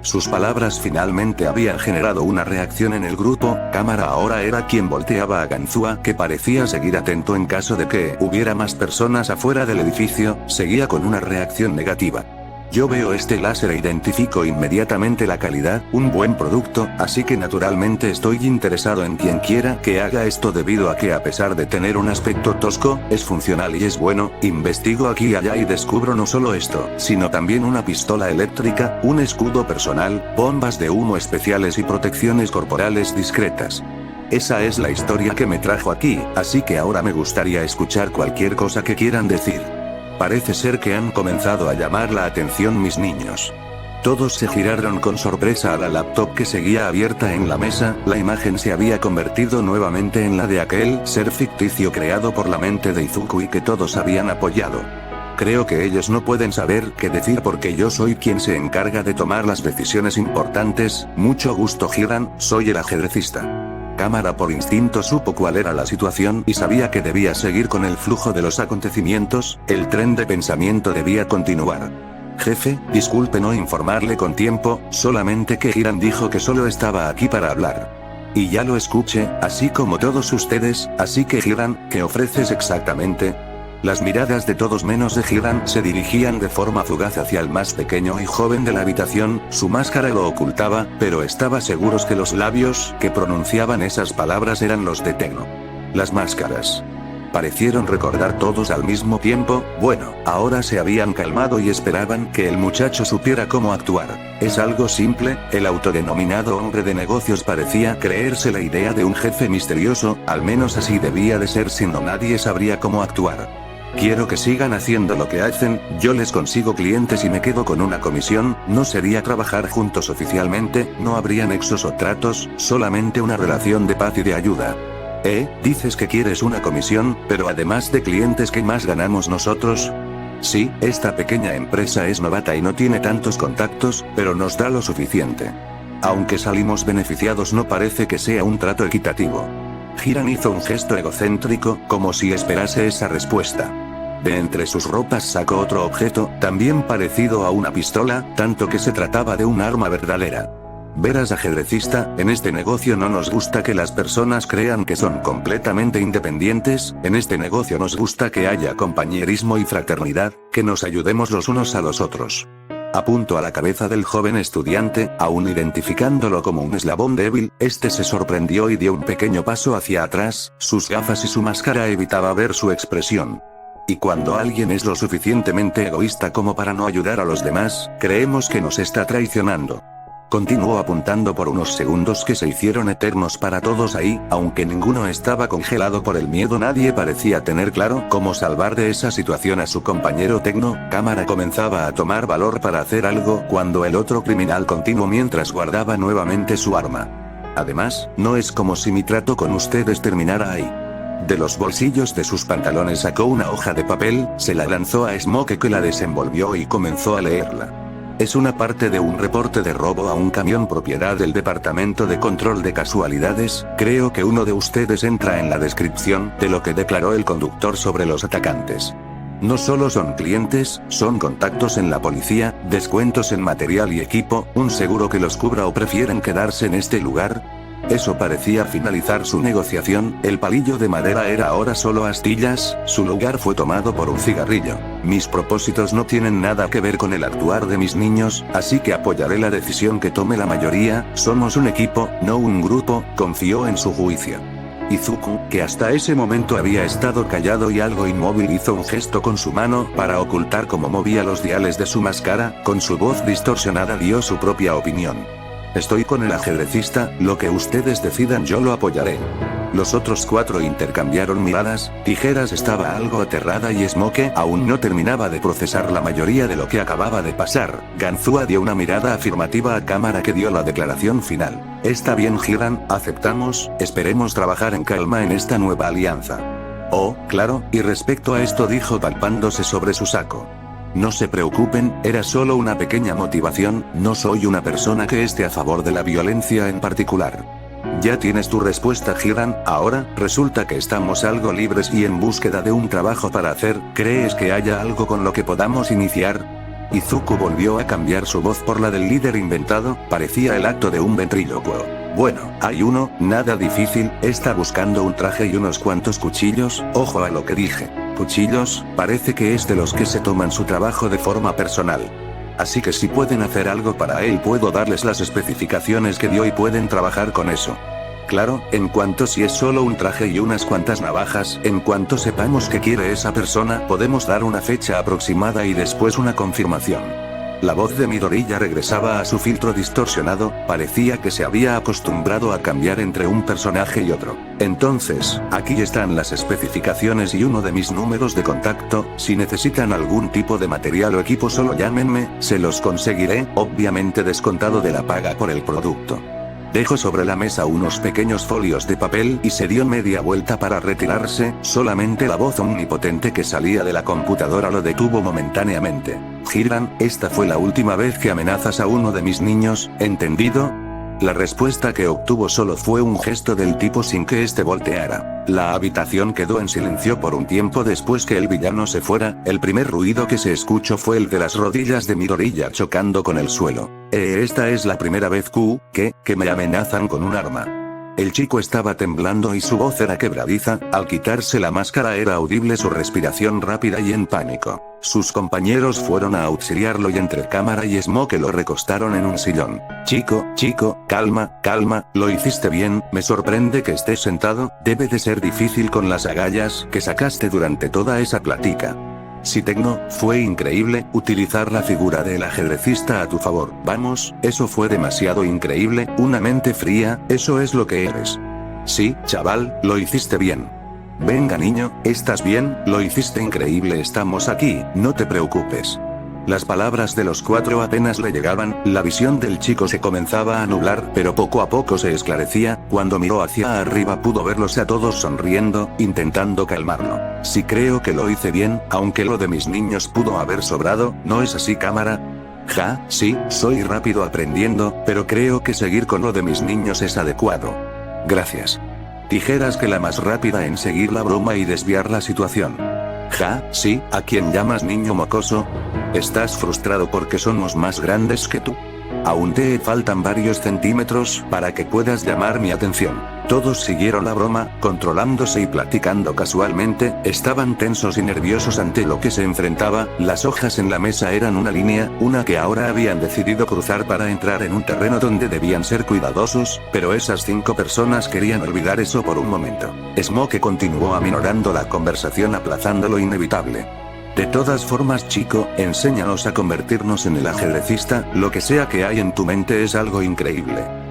Sus palabras finalmente habían generado una reacción en el grupo, Cámara ahora era quien volteaba a Ganzúa que parecía seguir atento en caso de que hubiera más personas afuera del edificio, seguía con una reacción negativa. Yo veo este láser e identifico inmediatamente la calidad, un buen producto, así que naturalmente estoy interesado en quien quiera que haga esto debido a que a pesar de tener un aspecto tosco, es funcional y es bueno, investigo aquí y allá y descubro no solo esto, sino también una pistola eléctrica, un escudo personal, bombas de humo especiales y protecciones corporales discretas. Esa es la historia que me trajo aquí, así que ahora me gustaría escuchar cualquier cosa que quieran decir. Parece ser que han comenzado a llamar la atención mis niños. Todos se giraron con sorpresa a la laptop que seguía abierta en la mesa, la imagen se había convertido nuevamente en la de aquel ser ficticio creado por la mente de Izuku y que todos habían apoyado. Creo que ellos no pueden saber qué decir porque yo soy quien se encarga de tomar las decisiones importantes, mucho gusto Hiran, soy el ajedrecista. Cámara por instinto supo cuál era la situación y sabía que debía seguir con el flujo de los acontecimientos, el tren de pensamiento debía continuar. Jefe, disculpe no informarle con tiempo, solamente que Hiran dijo que solo estaba aquí para hablar. Y ya lo escuché, así como todos ustedes, así que Hiran, ¿qué ofreces exactamente? Las miradas de todos menos de Hiran se dirigían de forma fugaz hacia el más pequeño y joven de la habitación, su máscara lo ocultaba, pero estaba seguros que los labios que pronunciaban esas palabras eran los de Tecno. Las máscaras. Parecieron recordar todos al mismo tiempo, bueno, ahora se habían calmado y esperaban que el muchacho supiera cómo actuar. Es algo simple, el autodenominado hombre de negocios parecía creerse la idea de un jefe misterioso, al menos así debía de ser si no nadie sabría cómo actuar. Quiero que sigan haciendo lo que hacen, yo les consigo clientes y me quedo con una comisión, no sería trabajar juntos oficialmente, no habría nexos o tratos, solamente una relación de paz y de ayuda. Dices que quieres una comisión, pero además de clientes ¿qué más ganamos nosotros? Sí, esta pequeña empresa es novata y no tiene tantos contactos, pero nos da lo suficiente. Aunque salimos beneficiados no parece que sea un trato equitativo. Hiran hizo un gesto egocéntrico, como si esperase esa respuesta. De entre sus ropas sacó otro objeto, también parecido a una pistola, tanto que se trataba de un arma verdadera. Verás, ajedrecista, en este negocio no nos gusta que las personas crean que son completamente independientes, en este negocio nos gusta que haya compañerismo y fraternidad, que nos ayudemos los unos a los otros. Apuntó a la cabeza del joven estudiante, aún identificándolo como un eslabón débil, este se sorprendió y dio un pequeño paso hacia atrás, sus gafas y su máscara evitaba ver su expresión. Y cuando alguien es lo suficientemente egoísta como para no ayudar a los demás, creemos que nos está traicionando. Continuó apuntando por unos segundos que se hicieron eternos para todos ahí, aunque ninguno estaba congelado por el miedo, nadie parecía tener claro cómo salvar de esa situación a su compañero Tecno. Cámara comenzaba a tomar valor para hacer algo cuando el otro criminal continuó mientras guardaba nuevamente su arma. Además, no es como si mi trato con ustedes terminara ahí. De los bolsillos de sus pantalones sacó una hoja de papel, se la lanzó a Smoke que la desenvolvió y comenzó a leerla. Es una parte de un reporte de robo a un camión propiedad del Departamento de Control de Casualidades, creo que uno de ustedes entra en la descripción de lo que declaró el conductor sobre los atacantes. No solo son clientes, son contactos en la policía, descuentos en material y equipo, un seguro que los cubra o prefieren quedarse en este lugar. Eso parecía finalizar su negociación, el palillo de madera era ahora solo astillas, su lugar fue tomado por un cigarrillo. Mis propósitos no tienen nada que ver con el actuar de mis niños, así que apoyaré la decisión que tome la mayoría, somos un equipo, no un grupo, confió en su juicio. Izuku, que hasta ese momento había estado callado y algo inmóvil, hizo un gesto con su mano para ocultar cómo movía los diales de su máscara, con su voz distorsionada dio su propia opinión. Estoy con el ajedrecista, lo que ustedes decidan yo lo apoyaré. Los otros cuatro intercambiaron miradas, Tijeras estaba algo aterrada y Smoke aún no terminaba de procesar la mayoría de lo que acababa de pasar. Ganzúa dio una mirada afirmativa a Cámara que dio la declaración final. Está bien Hiran, aceptamos, esperemos trabajar en calma en esta nueva alianza. Oh, claro, y respecto a esto dijo palpándose sobre su saco. No se preocupen, era solo una pequeña motivación, no soy una persona que esté a favor de la violencia en particular. Ya tienes tu respuesta Hiran, ahora, resulta que estamos algo libres y en búsqueda de un trabajo para hacer, ¿crees que haya algo con lo que podamos iniciar? Izuku volvió a cambiar su voz por la del líder inventado, parecía el acto de un ventrílocuo. Bueno, hay uno, nada difícil, está buscando un traje y unos cuantos cuchillos, ojo a lo que dije. Cuchillos, parece que es de los que se toman su trabajo de forma personal. Así que si pueden hacer algo para él puedo darles las especificaciones que dio y pueden trabajar con eso. Claro, en cuanto si es solo un traje y unas cuantas navajas, en cuanto sepamos qué quiere esa persona podemos dar una fecha aproximada y después una confirmación. La voz de Midoriya regresaba a su filtro distorsionado, parecía que se había acostumbrado a cambiar entre un personaje y otro. Entonces, aquí están las especificaciones y uno de mis números de contacto, si necesitan algún tipo de material o equipo solo llámenme, se los conseguiré, obviamente descontado de la paga por el producto. Dejó sobre la mesa unos pequeños folios de papel y se dio media vuelta para retirarse, solamente la voz omnipotente que salía de la computadora lo detuvo momentáneamente. Hiran, esta fue la última vez que amenazas a uno de mis niños, ¿entendido? La respuesta que obtuvo solo fue un gesto del tipo sin que este volteara. La habitación quedó en silencio por un tiempo después que el villano se fuera, el primer ruido que se escuchó fue el de las rodillas de Midoriya chocando con el suelo. Esta es la primera vez que me amenazan con un arma. El chico estaba temblando y su voz era quebradiza, al quitarse la máscara era audible su respiración rápida y en pánico. Sus compañeros fueron a auxiliarlo y entre Cámara y Smoke lo recostaron en un sillón. Chico, calma, lo hiciste bien, me sorprende que estés sentado, debe de ser difícil con las agallas que sacaste durante toda esa plática. Sí Tecno, fue increíble, utilizar la figura del ajedrecista a tu favor. Vamos, eso fue demasiado increíble, una mente fría, eso es lo que eres. Sí, chaval, lo hiciste bien. Venga niño, ¿estás bien? Lo hiciste increíble, estamos aquí, no te preocupes. Las palabras de los cuatro apenas le llegaban, la visión del chico se comenzaba a nublar, pero poco a poco se esclarecía, cuando miró hacia arriba pudo verlos a todos sonriendo, intentando calmarlo. Sí creo que lo hice bien, aunque lo de mis niños pudo haber sobrado, ¿no es así Cámara? Ja, sí, soy rápido aprendiendo, pero creo que seguir con lo de mis niños es adecuado. Gracias. Tijeras que la más rápida en seguir la broma y desviar la situación. Ja, sí, ¿a quién llamas niño mocoso? ¿Estás frustrado porque somos más grandes que tú? Aún te faltan varios centímetros para que puedas llamar mi atención. Todos siguieron la broma, controlándose y platicando casualmente, estaban tensos y nerviosos ante lo que se enfrentaba, las hojas en la mesa eran una línea, una que ahora habían decidido cruzar para entrar en un terreno donde debían ser cuidadosos, pero esas 5 personas querían olvidar eso por un momento. Smoke continuó aminorando la conversación aplazando lo inevitable. De todas formas chico, enséñanos a convertirnos en el ajedrecista, lo que sea que hay en tu mente es algo increíble.